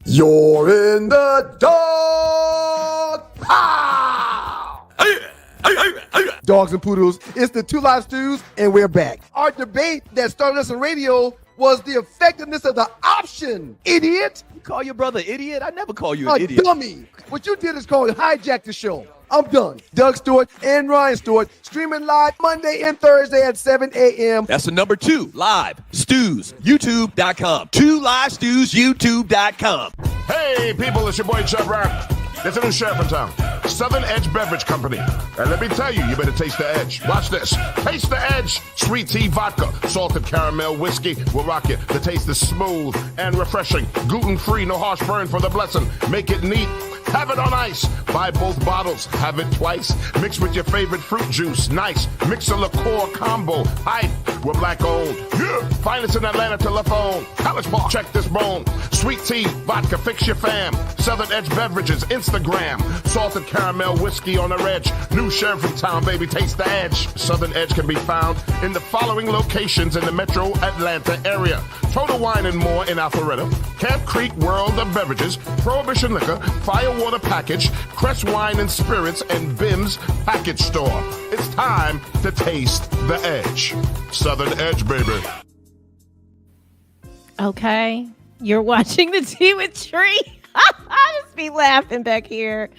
You're in the dog pound. Dogs and poodles, it's the Two Live Stews, and we're back. Our debate that started us on radio was the effectiveness of the option, idiot. You call your brother idiot? I never call you an idiot. Dummy. What you did is called hijack the show. I'm done. Doug Stewart and Ryan Stewart streaming live Monday and Thursday at 7 a.m. That's the number 2 live stews, youtube.com. 2 live stews, youtube.com. Hey, people, it's your boy Chub Rap. There's a new sheriff in town, Southern Edge Beverage Company. And let me tell you, you better taste the edge. Watch this. Taste the edge. Sweet tea vodka, salted caramel whiskey will rock you. The taste is smooth and refreshing. Gluten-free, no harsh burn for the blessing. Make it neat. Have it on ice. Buy both bottles. Have it twice. Mix with your favorite fruit juice. Nice. Mix a liqueur combo. Hype. We're black owned. Yeah. Find us in Atlanta, telephone. College Park. Check this bone. Sweet tea, vodka, fix your fam. Southern Edge Beverages, Instagram. Salted caramel whiskey on the edge. New sheriff in town, baby. Taste the edge. Southern Edge can be found in the following locations in the metro Atlanta area. Total Wine and More in Alpharetta. Camp Creek World of Beverages. Prohibition Liquor. Firewater Package. Crest Wine and Spirits. And Bim's Package Store. It's time to taste the edge. Southern Edge, baby. Okay. You're watching The Tea with Trei. I just be laughing back here.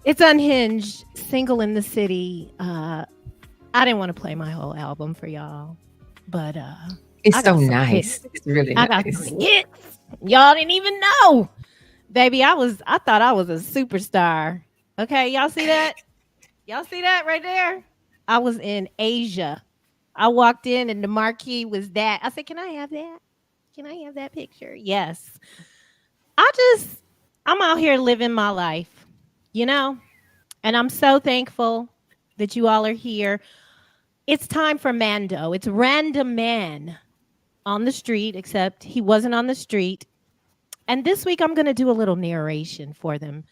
It's Unhinged, Single in the City. I didn't want to play my whole album for y'all, but it's so nice. It's really nice. I got some hits. Y'all didn't even know. Baby, I thought I was a superstar. Okay, y'all see that? Y'all see that right there? I was in Asia. I walked in and the marquee was that. I said, "Can I have that? Can I have that picture?" Yes. I'm out here living my life, you know? And I'm so thankful that you all are here. It's time for Mando. It's Random Man on the street, except he wasn't on the street. And this week I'm going to do a little narration for them.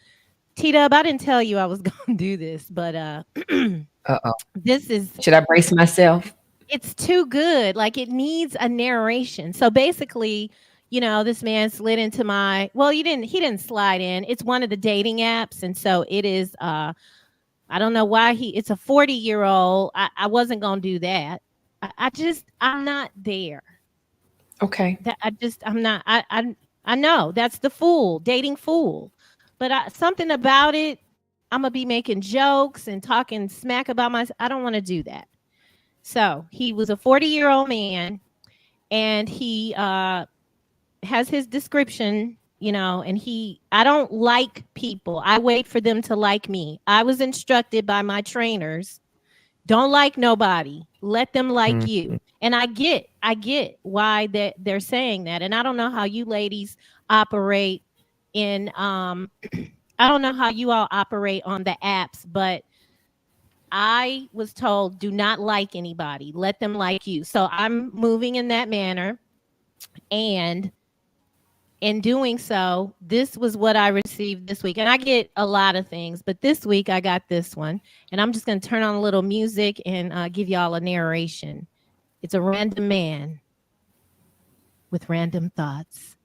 T-Dub, I didn't tell you I was going to do this, but this is... Should I brace myself? It's too good. Like, it needs a narration. So basically, you know, this man slid into my... Well, he didn't slide in. It's one of the dating apps. And so it is... I don't know why it's a 40-year-old. I wasn't going to do that. I'm not there. Okay. I'm not. I know that's the fool, dating fool. But something about it, I'm going to be making jokes and talking smack about myself. I don't want to do that. So he was a 40-year-old man, and he has his description, you know, and I don't like people. I wait for them to like me. I was instructed by my trainers, don't like nobody. Let them like you. And I get why they're saying that. And I don't know how you ladies operate in, I don't know how you all operate on the apps, but I was told, do not like anybody. Let them like you. So I'm moving in that manner. And in doing so, this was what I received this week. And I get a lot of things, but this week I got this one. And I'm just going to turn on a little music and give y'all a narration. It's a random man with random thoughts.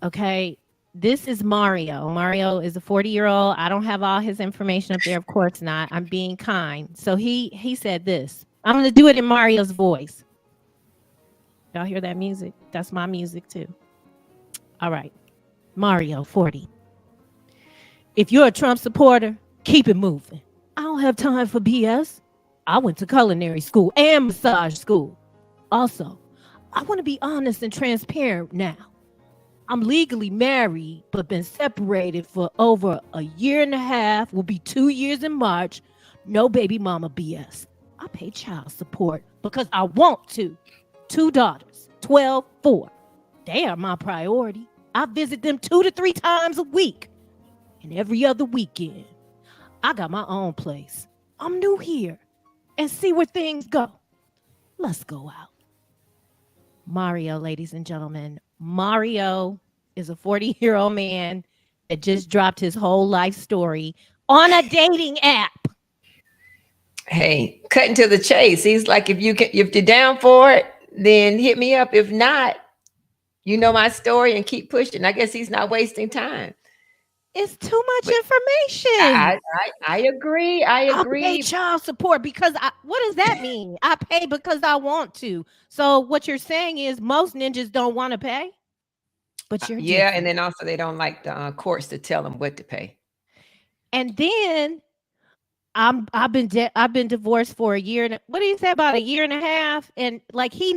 Okay, this is Mario. Mario is a 40-year-old. I don't have all his information up there. Of course not. I'm being kind. So he said this. I'm going to do it in Mario's voice. Y'all hear that music? That's my music too. All right. Mario, 40. If you're a Trump supporter, keep it moving. I don't have time for BS. I went to culinary school and massage school. Also, I want to be honest and transparent now. I'm legally married, but been separated for over a year and a half. Will be 2 years in March. No baby mama BS. I pay child support because I want to. 2 daughters, 12, 4. They are my priority. I visit them 2 to 3 times a week. And every other weekend, I got my own place. I'm new here. And see where things go. Let's go out. Mario, ladies and gentlemen. Mario is a 40-year-old man that just dropped his whole life story on a dating app. Hey, cutting to the chase. He's like, if you're down for it, then hit me up. If not, you know my story and keep pushing. I guess he's not wasting time. It's too much information. I agree. I pay child support because what does that mean? I pay because I want to. So what you're saying is most ninjas don't want to pay, but you're different. And then also they don't like the courts to tell them what to pay. And then I've been divorced for a year. What did he say, about a year and a half? And like he's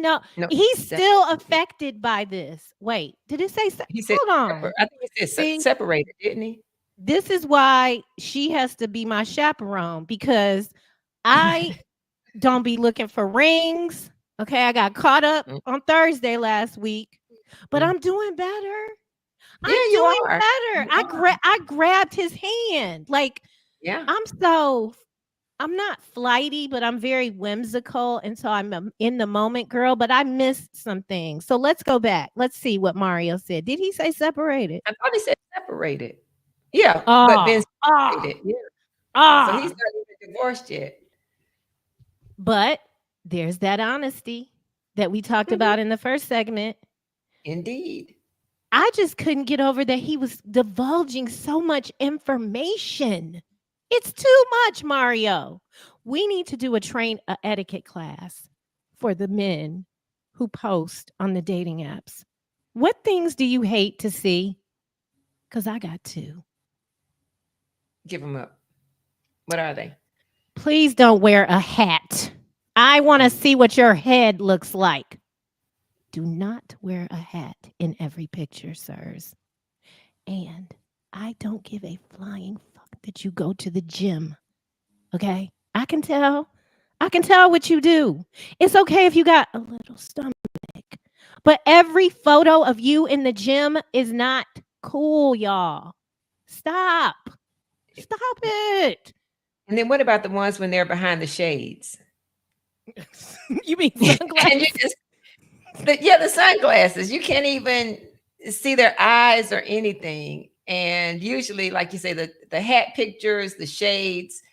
still affected by this. Wait, did it say? He said, hold on. I think it said separated, didn't he? This is why she has to be my chaperone, because I don't be looking for rings. Okay, I got caught up on Thursday last week, but I'm doing better. I'm doing better. I grabbed his hand. Like, yeah, I'm not flighty, but I'm very whimsical. And so I'm in the moment, girl, but I missed some things. So let's go back. Let's see what Mario said. Did he say separated? I thought he said separated. Yeah, but then separated. Yeah. So he's not even divorced yet. But there's that honesty that we talked about in the first segment. Indeed. I just couldn't get over that he was divulging so much information. It's too much, Mario. We need to do a etiquette class for the men who post on the dating apps. What things do you hate to see? Because I got 2. Give them up. What are they? Please don't wear a hat. I want to see what your head looks like. Do not wear a hat in every picture, sirs. And I don't give a flying fuck that you go to the gym. Okay? I can tell. I can tell what you do. It's okay if you got a little stomach. But every photo of you in the gym is not cool, y'all. Stop. Stop it. And then what about the ones when they're behind the shades? You mean sunglasses? And you just, the sunglasses. You can't even see their eyes or anything. And usually, like you say, the hat pictures, the shades,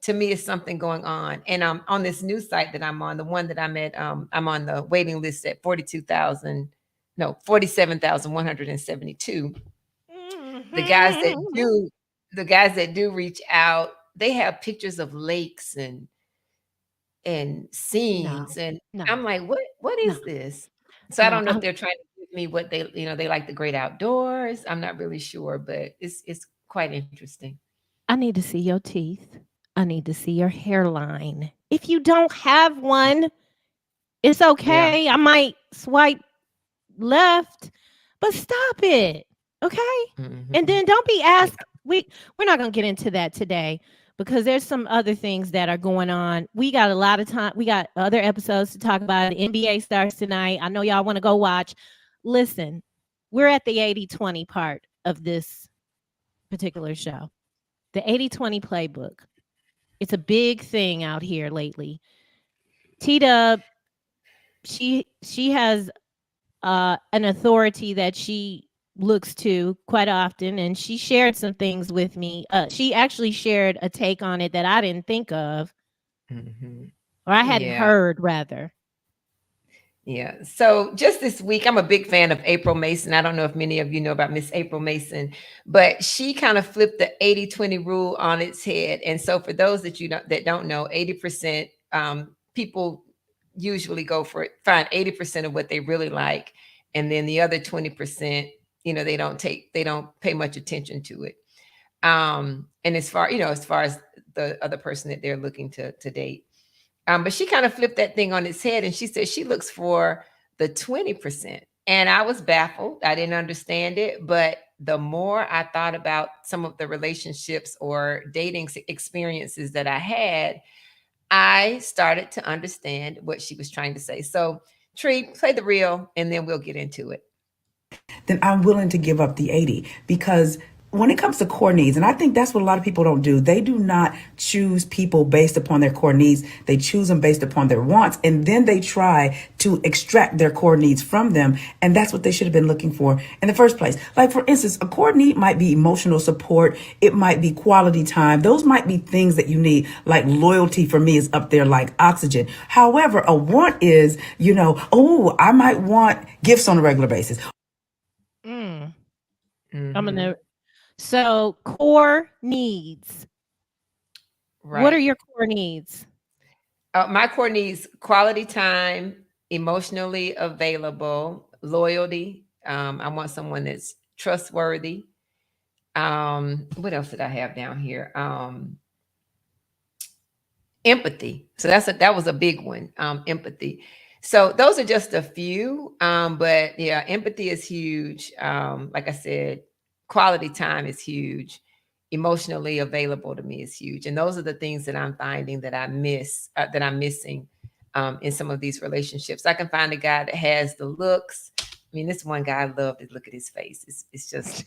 to me is something going on. And on this new site that I'm on, the one that I'm at, I'm on the waiting list at 47,172. The guys that do reach out, they have pictures of lakes and scenes. And I'm like, what is this? So I don't know if they're trying to give me what they, they like the great outdoors. I'm not really sure, but it's quite interesting. I need to see your teeth. I need to see your hairline. If you don't have one, it's okay. Yeah. I might swipe left, but stop it. Okay? Mm-hmm. And then don't be asked. We're not going to get into that today because there's some other things that are going on. We got a lot of time. We got other episodes to talk about. The NBA starts tonight. I know y'all want to go watch. Listen, we're at the 80-20 part of this particular show. The 80-20 playbook. It's a big thing out here lately. T-Dub, she has an authority that she looks to quite often, and she shared some things with me. She actually shared a take on it that I didn't think of, or I hadn't heard, rather. Yeah. So just this week, I'm a big fan of April Mason. I don't know if many of you know about Miss April Mason, but she kind of flipped the 80-20 rule on its head. And so for those that that don't know, 80% people usually find 80% of what they really like. And then the other 20%, they don't pay much attention to it. And as far as the other person that they're looking to date. But she kind of flipped that thing on its head and she said she looks for the 20%. And I was baffled. I didn't understand it. But the more I thought about some of the relationships or dating experiences that I had, I started to understand what she was trying to say. So, Trei, play the reel and then we'll get into it. Then I'm willing to give up the 80 because when it comes to core needs, and I think that's what a lot of people don't do, they do not choose people based upon their core needs. They choose them based upon their wants, and then they try to extract their core needs from them. And that's what they should have been looking for in the first place. Like, for instance, a core need might be emotional support. It might be quality time. Those might be things that you need. Like loyalty for me is up there like oxygen. However, a want is, I might want gifts on a regular basis. So core needs. Right. What are your core needs? My core needs: quality time, emotionally available, loyalty. I want someone that's trustworthy. What else did I have down here? Empathy. So that was a big one. Empathy. So those are just a few. But yeah, empathy is huge. Like I said, quality time is huge. Emotionally available to me is huge. And those are the things that I'm finding that I'm missing in some of these relationships. I can find a guy that has the looks. I mean, this one guy, I love to look at his face. It's just,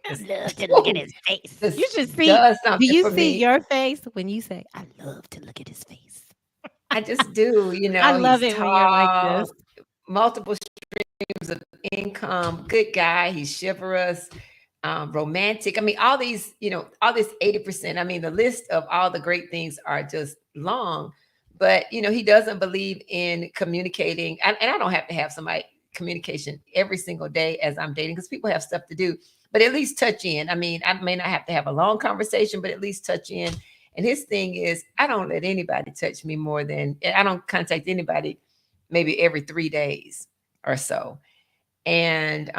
I love to look at his face. You should see. Do you see your face when you say, I love to look at his face? I just do, I love it tall, when you're like this. Multiple streams of income, good guy. He's chivalrous. Romantic. I mean, all these, all this 80%. I mean, the list of all the great things are just long, but he doesn't believe in communicating. And I don't have to have somebody communication every single day as I'm dating because people have stuff to do, but at least touch in. I mean, I may not have to have a long conversation, but at least touch in. And his thing is, I don't let anybody touch me I don't contact anybody maybe every 3 days or so. And,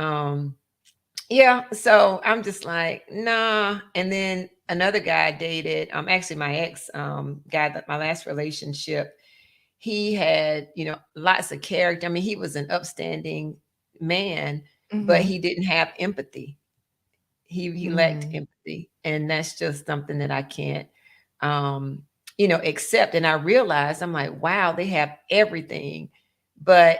yeah, so I'm just like, nah. And then another guy I dated, actually my ex guy, that my last relationship, he had, lots of character. I mean, he was an upstanding man, but he didn't have empathy. He lacked empathy. And that's just something that I can't accept. And I realized, I'm like, wow, they have everything, but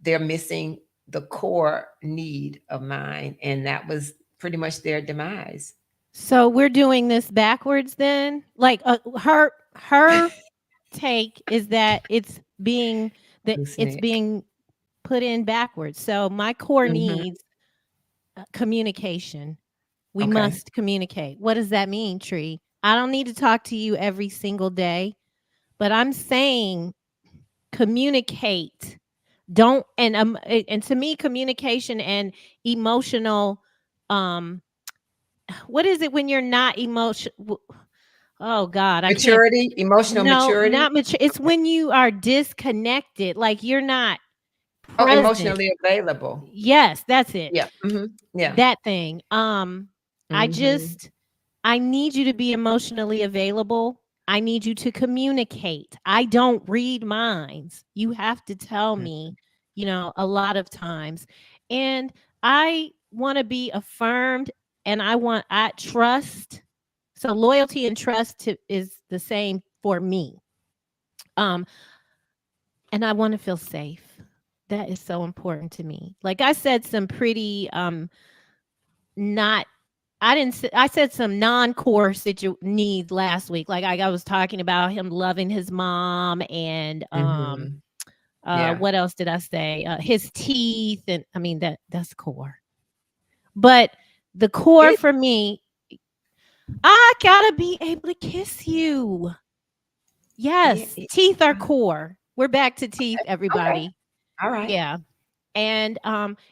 they're missing the core need of mine. And that was pretty much their demise. So we're doing this backwards then? Like her take is that it's being put in backwards. So my core needs communication. We must communicate. What does that mean, Trei? I don't need to talk to you every single day, but I'm saying communicate. Don't and to me, communication and emotional what is it when you're not emotional? Oh God, maturity, emotional maturity. Not mature. It's when you are disconnected, like you're not present. Emotionally available. Yes, that's it. Yeah. Yeah. That thing. I need you to be emotionally available. I need you to communicate. I don't read minds. You have to tell me, a lot of times. And I want to be affirmed, and I trust. So loyalty and trust is the same for me. And I want to feel safe. That is so important to me. Like I said some pretty I said some non-core needs last week. Like I was talking about him loving his mom and what else did I say? His teeth, and I mean that's core. But the core for me, I gotta be able to kiss you. Yes, teeth are core. We're back to teeth, everybody. Okay. All right. Yeah. And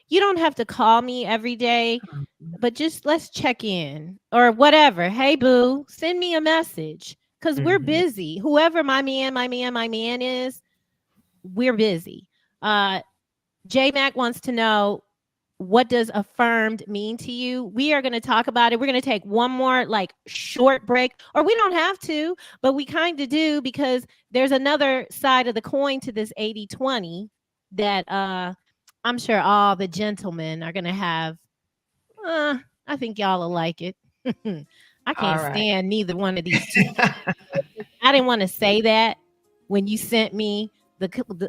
you don't have to call me every day, but just let's check in or whatever. Hey, boo, send me a message because we're busy. Whoever my man is, we're busy. J Mac wants to know, what does affirmed mean to you? We are going to talk about it. We're going to take one more short break, or we don't have to, but we kind of do because there's another side of the coin to this 80-20 that I'm sure all the gentlemen are going to have. I think y'all will like it. I can't stand neither one of these two. I didn't want to say that when you sent me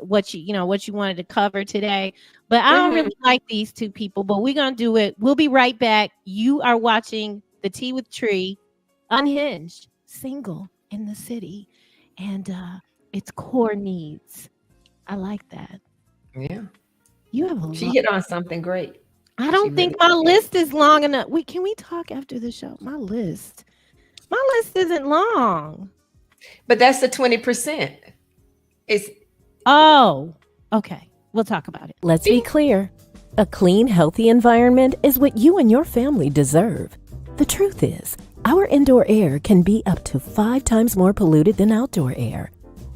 what you wanted to cover today, but I don't really like these two people, but we're going to do it. We'll be right back. You are watching The Tea with Trei, Unhinged, single in the city, and it's core needs. I like that. Yeah. You have She hit on something great. I don't think my list is long enough. Can we talk after the show? My list isn't long. But that's the 20%. Okay. We'll talk about it. Let's be clear. A clean, healthy environment is what you and your family deserve. The truth is, our indoor air can be up to 5 times more polluted than outdoor air,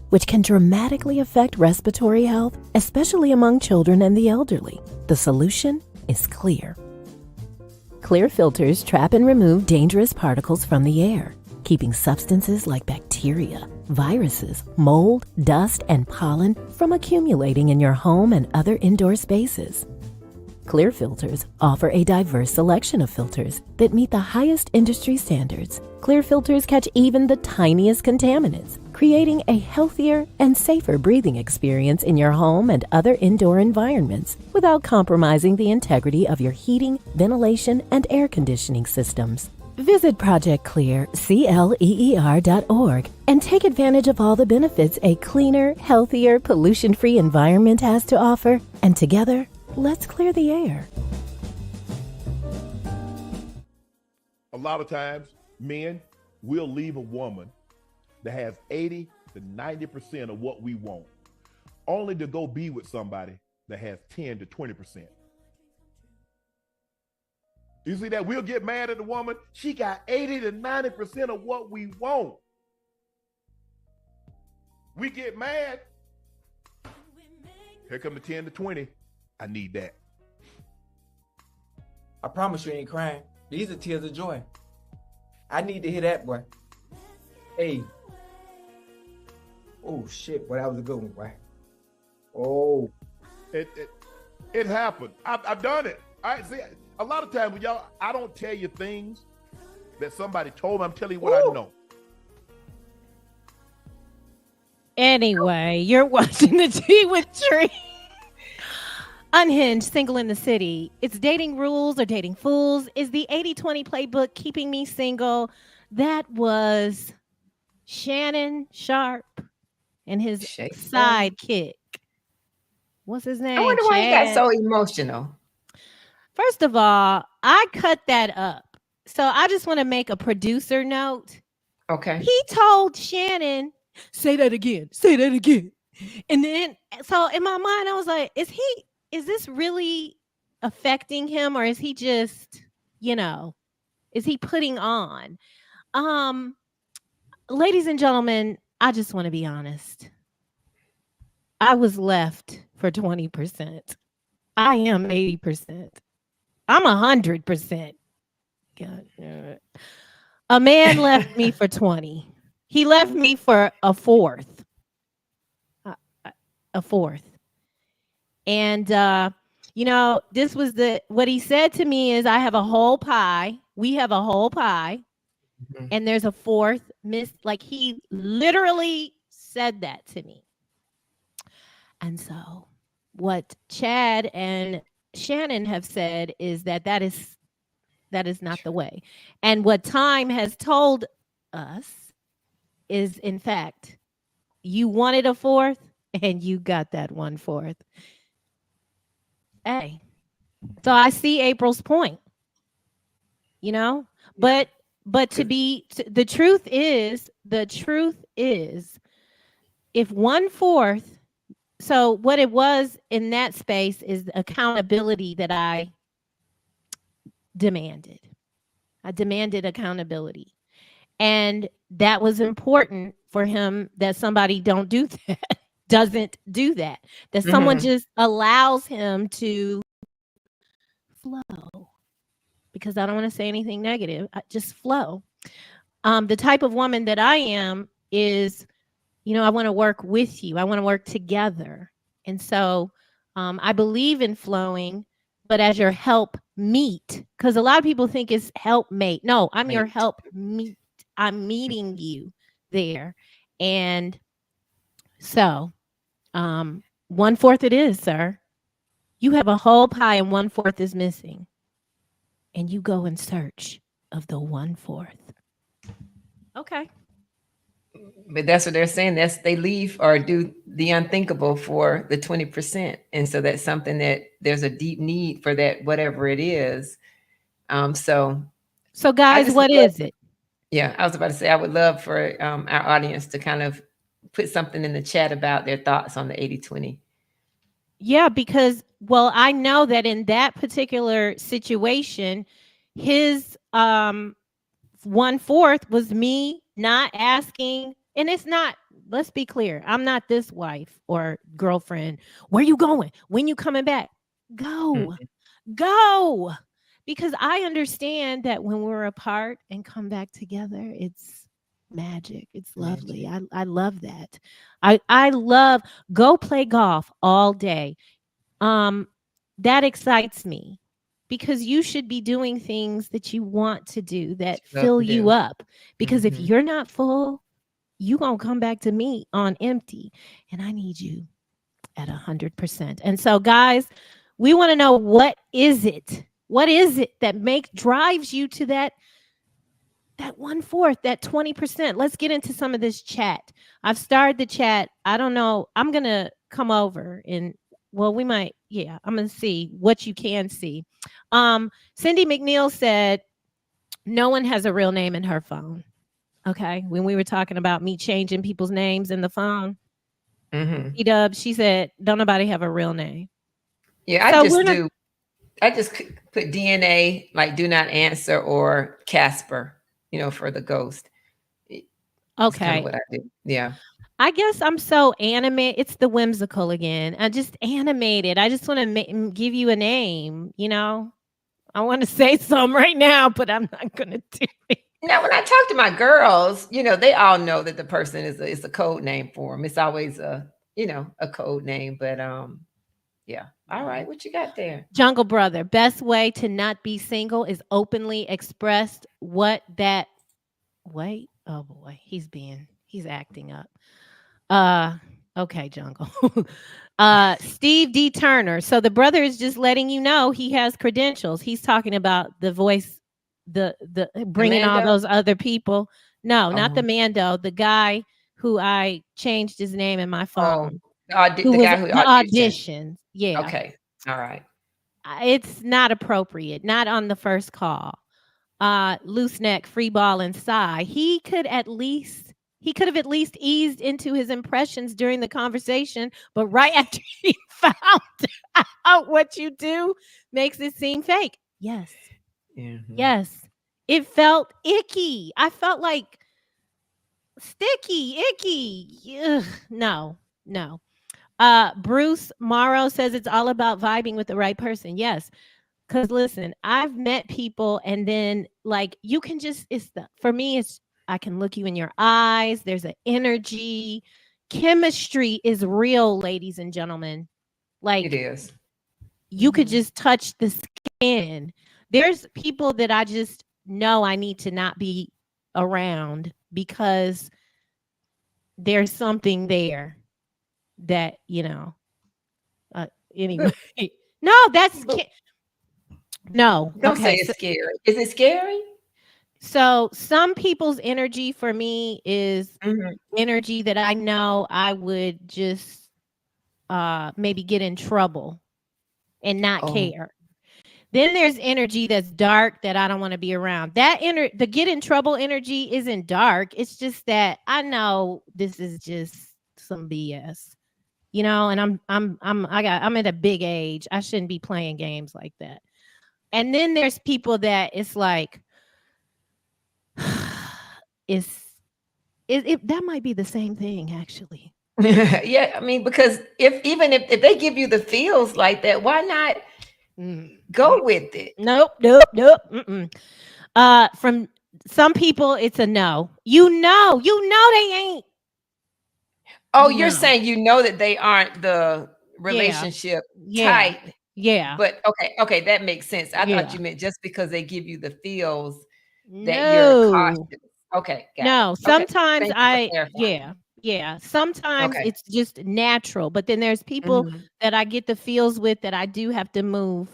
which can dramatically affect respiratory health, especially among children and the elderly. The solution is clear. Clear filters trap and remove dangerous particles from the air, keeping substances like bacteria, viruses, mold, dust, and pollen from accumulating in your home and other indoor spaces. Clear filters offer a diverse selection of filters that meet the highest industry standards. Clear filters catch even the tiniest contaminants, creating a healthier and safer breathing experience in your home and other indoor environments without compromising the integrity of your heating, ventilation, and air conditioning systems. Visit ProjectClear.org and take advantage of all the benefits a cleaner, healthier, pollution-free environment has to offer. And together, let's clear the air. A lot of times, men will leave a woman that has 80 to 90% of what we want, only to go be with somebody that has 10 to 20%. You see that? We'll get mad at the woman. She got 80 to 90% of what we want. We get mad. Here come the 10 to 20. I need that. I promise you ain't crying. These are tears of joy. I need to hear that, boy. Hey. Oh shit, boy, that was a good one, boy. Oh. It happened. I've done it. I see. A lot of times, y'all, I don't tell you things that somebody told me. I'm telling you what I know. Anyway, you're watching the Tea with Trei. Un-Hinged, single in the city. It's dating rules or dating fools. Is the 80-20 playbook keeping me single? That was Shannon Sharp and his sidekick. What's his name? I wonder why he got so emotional. First of all, I cut that up. So I just want to make a producer note. Okay. He told Shannon, say that again. Say that again. And then, so in my mind, I was like, is this really affecting him, or is he just, is he putting on? Ladies and gentlemen, I just want to be honest. I was left for 20%. I am 80%. I'm 100%. God, a man left me for 20. He left me for a fourth. A fourth. And this was what he said to me is, I have a whole pie. We have a whole pie. Mm-hmm. And there's a fourth like he literally said that to me. And so what Chad and Shannon have said is that is not the way. And what time has told us is, in fact, you wanted a fourth and you got that 1/4. Hey, so I see April's point, but the truth is, if 1/4, so what it was in that space is accountability that I demanded. I demanded accountability. And that was important for him, that somebody doesn't do that. That someone just allows him to flow. Because I don't want to say anything negative. Just flow. The type of woman that I am is, I want to work with you. I want to work together. And so I believe in flowing, but as your help meet, because a lot of people think it's helpmate. No, I'm your help meet. I'm meeting you there. And so 1/4 it is, sir. You have a whole pie and 1/4 is missing. And you go in search of the 1/4. Okay. But that's what they're saying. They leave or do the unthinkable for the 20%. And so that's something that there's a deep need for, that whatever it is. So guys, what is it? Yeah, I was about to say, I would love for our audience to kind of put something in the chat about their thoughts on the 80-20. Yeah, because, I know that in that particular situation, his 1/4 was me not asking. And it's not, let's be clear, I'm not this wife or girlfriend. Where you going? When you coming back? Go. Because I understand that when we're apart and come back together, it's magic. It's lovely. I love that. I love go play golf all day. That excites me, because you should be doing things that you want to do that fill you up. Because if you're not full, you gonna come back to me on empty, and I need you at 100%. And so, guys, we want to know, what is it that drives you to that 1/4, that 20%? Let's get into some of this chat. I've started the chat. I don't know. I'm gonna come over and we might. Yeah, I'm gonna see what you can see. Cindy McNeil said no one has a real name in her phone. Okay, when we were talking about me changing people's names in the phone, E-Dub, she said, don't nobody have a real name. Yeah, I just put DNA, like do not answer, or Casper, for the ghost. Okay. That's kind of what I do. Yeah. I guess I'm so animated. It's the whimsical again. I just animated. I just want to give you a name, I want to say something right now, but I'm not going to do it. Now, when I talk to my girls, they all know that the person is a code name for them. It's always a code name, but yeah. All right, what you got there? Jungle Brother, best way to not be single is openly expressed what that wait. Oh boy, he's acting up. Okay, Jungle. Steve D. Turner. So the brother is just letting you know he has credentials. He's talking about the voice, the bringing all Mando? those other people. No, not the Oh. Mando, the guy who I changed his name in my phone. The Who was guy who the auditioned. auditions. Yeah. Okay. All right. It's not appropriate, not on the first call. Loose neck, free ball, and sigh. He could have at least eased into his impressions during the conversation, but right after he found out what you do makes it seem fake. Yes. Mm-hmm. Yes. It felt icky. I felt like sticky, icky. Ugh, no. Bruce Morrow says it's all about vibing with the right person. Yes. Because listen, I've met people and then like you can just for me, it's I can look you in your eyes. There's an energy. Chemistry is real, ladies and gentlemen. Like It is. you could just touch the skin. There's people that I just know I need to not be around because there's something there that, anyway. No, no. Don't say Okay. it's scary. Is it scary? So some people's energy for me is energy that I know I would just maybe get in trouble and not care. Then there's energy that's dark that I don't want to be around. The get in trouble energy isn't dark. It's just that I know this is just some BS. And I'm at a big age. I shouldn't be playing games like that. And then there's people that it's like that might be the same thing actually. Yeah, I mean, because if they give you the feels like that, why not go with it? Nope. From some people, it's a no. You know they ain't. Oh, you're saying that they aren't the relationship type. Yeah. But okay, that makes sense. I thought you meant just because they give you the feels that you're cautious. Okay, got it. Sometimes okay. Sometimes it's just natural, but then there's people that I get the feels with that I do have to move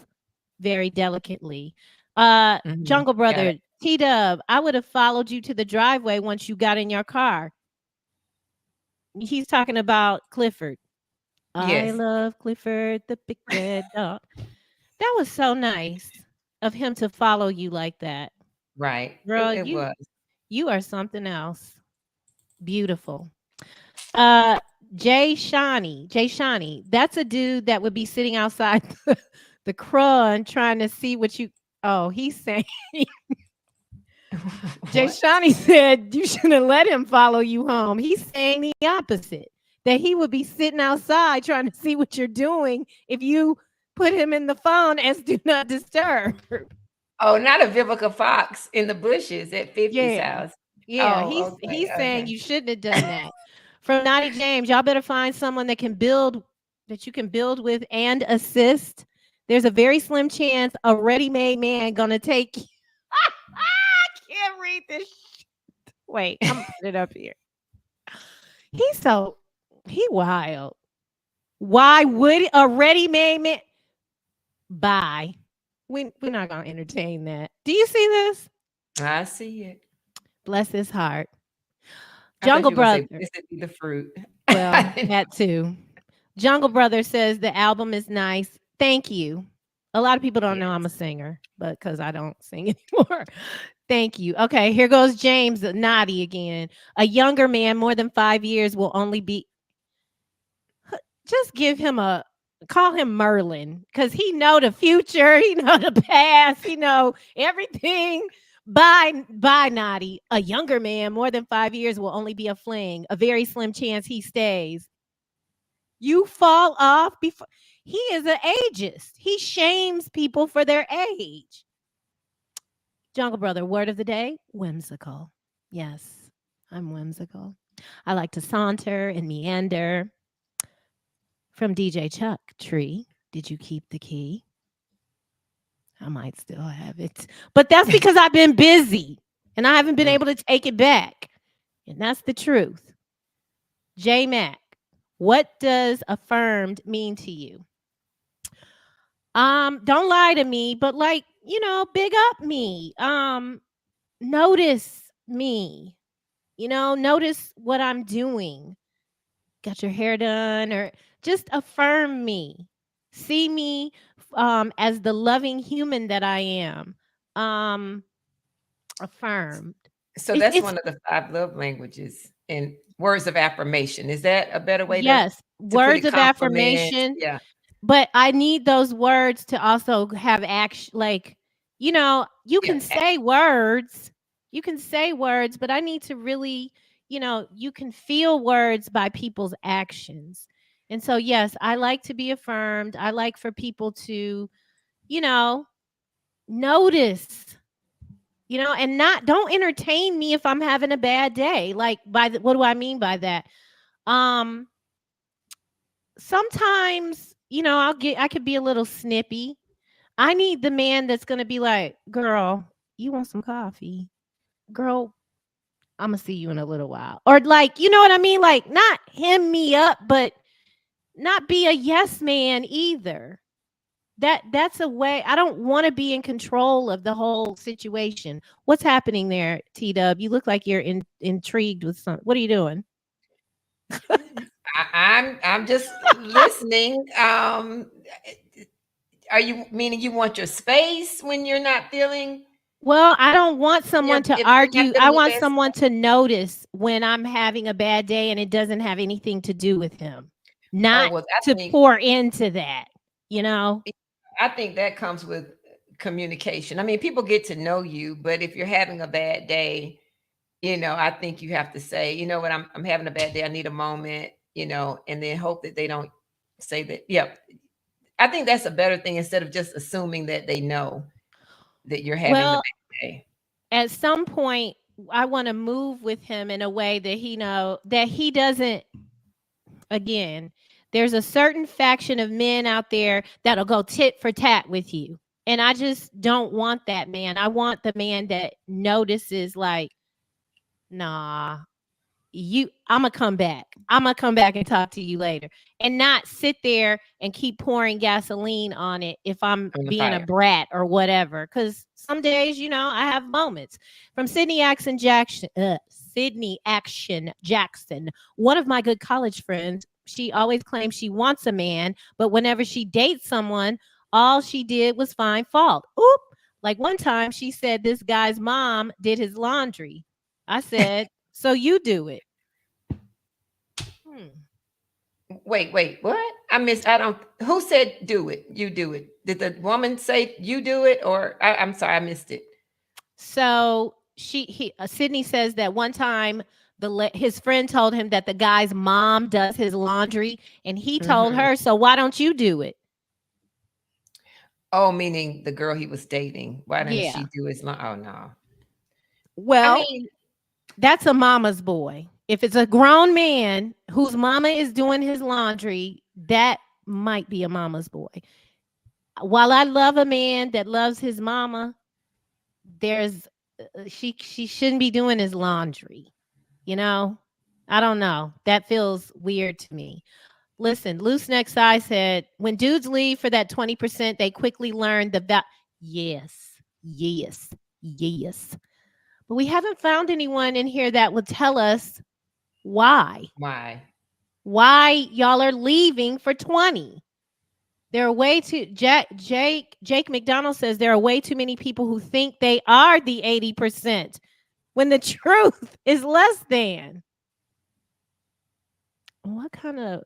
very delicately. Jungle Brother, T-Dub, I would have followed you to the driveway once you got in your car. He's talking about Clifford. Yes. I love Clifford, the big red dog. That was so nice of him to follow you like that. Right. Girl, it was. You are something else. Beautiful. Jay Shawnee. That's a dude that would be sitting outside the crun trying to see what you. Oh, he's saying. Jay Shawnee said you shouldn't let him follow you home. He's saying the opposite. That he would be sitting outside trying to see what you're doing if you put him in the phone as do not disturb. Oh, not a Vivica Fox in the bushes at 50's house. Yeah, he's saying you shouldn't have done that. From Naughty James, y'all better find someone that you can build with and assist. There's a very slim chance a ready-made man gonna take you. I can't read this shit. Wait, I'm gonna put it up here. He wild. Why would a ready-made man? Bye. We're not gonna entertain that. Do you see this? I see it. Bless his heart. Jungle Brother. This would be the fruit. Well, that too. Jungle Brother says the album is nice. Thank you. A lot of people don't know I'm a singer, but because I don't sing anymore. Thank you. Okay, here goes James Naughty again. A younger man, more than 5 years, will only be. Just call him Merlin, because he know the future, he know the past, he know everything. Bye, Naughty. A younger man, more than 5 years, will only be a fling. A very slim chance he stays. You fall off before. He is an ageist. He shames people for their age. Jungle Brother, word of the day, whimsical. Yes, I'm whimsical. I like to saunter and meander. From DJ Chuck, Tree, did you keep the key? I might still have it. But that's because I've been busy and I haven't been able to take it back. And that's the truth. J Mac, what does affirmed mean to you? Don't lie to me, but like, big up me. Notice me. Notice what I'm doing. Got your hair done, or just affirm me. See me as the loving human that I am. Affirmed. So that's one of the 5 love languages and words of affirmation. Is that a better way to Yes, put words it? of Compliment. affirmation. Yeah. But I need those words to also have action. Like, you can say words. You can say words, but I need to really, you can feel words by people's actions. And so, yes, I like to be affirmed. I like for people to, notice, and don't entertain me if I'm having a bad day. Like, what do I mean by that? Sometimes, I could be a little snippy. I need the man that's going to be like, girl, you want some coffee? Girl, I'm going to see you in a little while. Or like, you know what I mean? Like, not hem me up, but not be a yes man either. That's a way. I don't want to be in control of the whole situation. What's happening there, T-Dub? You look like you're intrigued with something. What are you doing? I'm just listening. Are you meaning you want your space when you're not feeling? Well, I don't want someone to if you're not argue. I feeling your want best? someone to notice when I'm having a bad day and it doesn't have anything to do with him. Not well, to pour into that, I think that comes with communication. I mean, people get to know you, but if you're having a bad day, I think you have to say, you know what, I'm having a bad day. I need a moment, and then hope that they don't say that. Yeah. I think that's a better thing instead of just assuming that they know that you're having the bad day. At some point, I want to move with him in a way that that he doesn't. Again, there's a certain faction of men out there that'll go tit for tat with you. And I just don't want that man. I want the man that notices, like, nah, I'm gonna come back. I'm gonna come back and talk to you later, and not sit there and keep pouring gasoline on it if I'm being a brat or whatever. Because some days, I have moments. From Sydney Action Jackson, one of my good college friends. She always claims she wants a man, but whenever she dates someone, all she did was find fault. Oop! Like one time, she said this guy's mom did his laundry. I said, so you do it. Wait, what? Who said do it? You do it. Did the woman say you do it? Or I'm sorry, I missed it. So Sydney says that one time his friend told him that the guy's mom does his laundry, and he told her, so why don't you do it? Oh, meaning the girl he was dating. Why didn't she do his laundry? Oh, no. Well, that's a mama's boy. If it's a grown man whose mama is doing his laundry, that might be a mama's boy. While I love a man that loves his mama, she shouldn't be doing his laundry. I don't know. That feels weird to me. Listen, Loose Neck Sai said, when dudes leave for that 20%, they quickly learn yes. But we haven't found anyone in here that would tell us why. Why y'all are leaving for 20? There are way too Jake McDonald says there are way too many people who think they are the 80% when the truth is less than. What kind of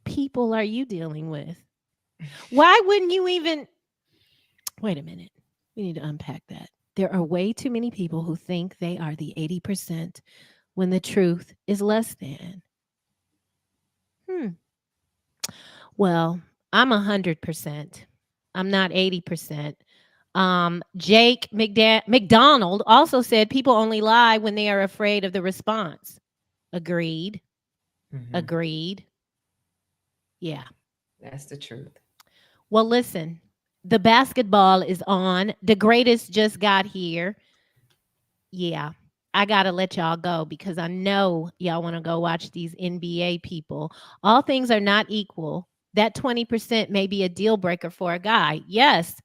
people are you dealing with? Why wouldn't you even wait a minute? We need to unpack that. There are way too many people who think they are the 80% when the truth is less than. Well, I'm 100%. I'm not 80%. Jake McDonald also said people only lie when they are afraid of the response. Agreed. Agreed. Yeah. That's the truth. Well, listen, the basketball is on. The greatest just got here. Yeah. I got to let y'all go because I know y'all want to go watch these NBA people. All things are not equal. That 20% may be a deal breaker for a guy. Yes.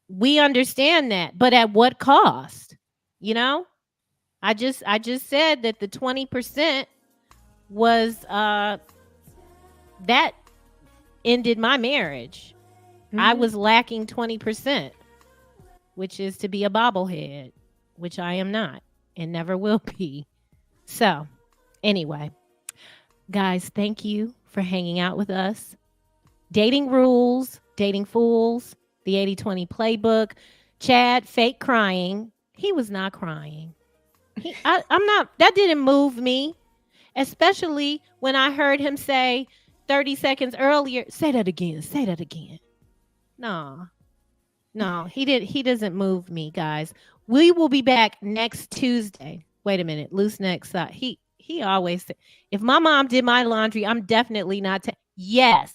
We understand that, but at what cost? You know? I just said that the 20% was that ended my marriage. I was lacking 20%, which is to be a bobblehead, which I am not and never will be. So, anyway, guys, thank you for hanging out with us. Dating rules, dating fools, the 80-20 playbook. Chad, fake crying. He was not crying. I'm not. That didn't move me, especially when I heard him say 30 seconds earlier, say that again, say that again. No, he did. He doesn't move me, guys. We will be back next Tuesday. Wait a minute, loose neck side. He always said, if my mom did my laundry, I'm definitely not. Yes,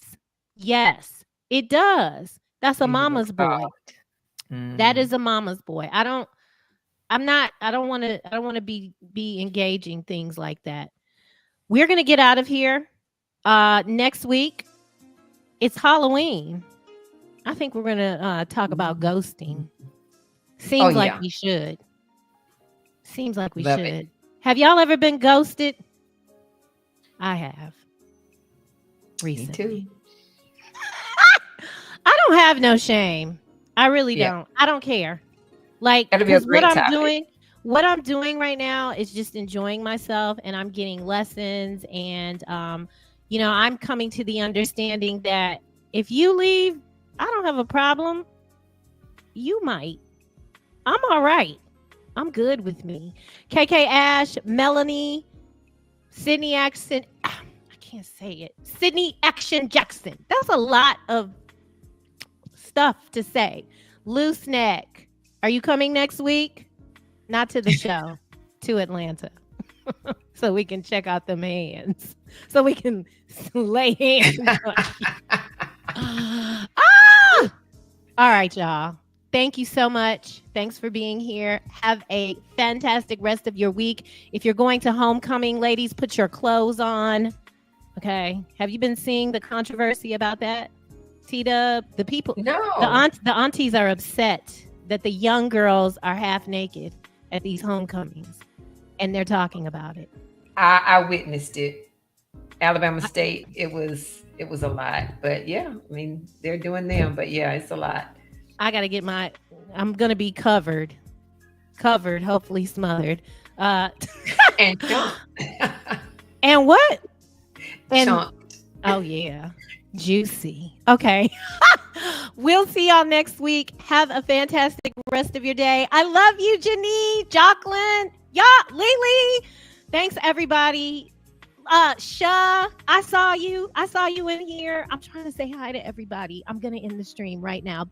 it does. That's a mama's boy. That is a mama's boy. I don't want to be engaging things like that. We're going to get out of here. Next week, it's Halloween. I think we're going to talk about ghosting. Seems like we should. Seems like we Love should. it. Have y'all ever been ghosted? I have. Recently. Me too. I don't have no shame. I really don't. I don't care. Like, because what I'm doing right now is just enjoying myself, and I'm getting lessons, and I'm coming to the understanding that if you leave, I don't have a problem. You might. I'm all right. I'm good with me. KK Ash, Melanie, Sydney Action. I can't say it. Sydney Action Jackson. That's a lot of stuff to say. Loose Neck. Are you coming next week? Not to the show, to Atlanta. So we can check out them hands. So we can lay hands on All right, y'all. Thank you so much. Thanks for being here. Have a fantastic rest of your week. If you're going to homecoming, ladies, put your clothes on. Okay. Have you been seeing the controversy about that? T-Dub, the people, no. The aunties are upset that the young girls are half naked at these homecomings, and they're talking about it. I witnessed it. Alabama State, it was a lot, but yeah, I mean, they're doing them, but yeah, it's a lot. I got to get I'm going to be covered, hopefully smothered. And chunked. And what? And Chunked. Oh yeah. Juicy. Okay. We'll see y'all next week. Have a fantastic rest of your day. I love you, Janine, Jocelyn, Lily. Thanks, everybody. Sha, I saw you in here. I'm trying to say hi to everybody. I'm going to end the stream right now. Bye.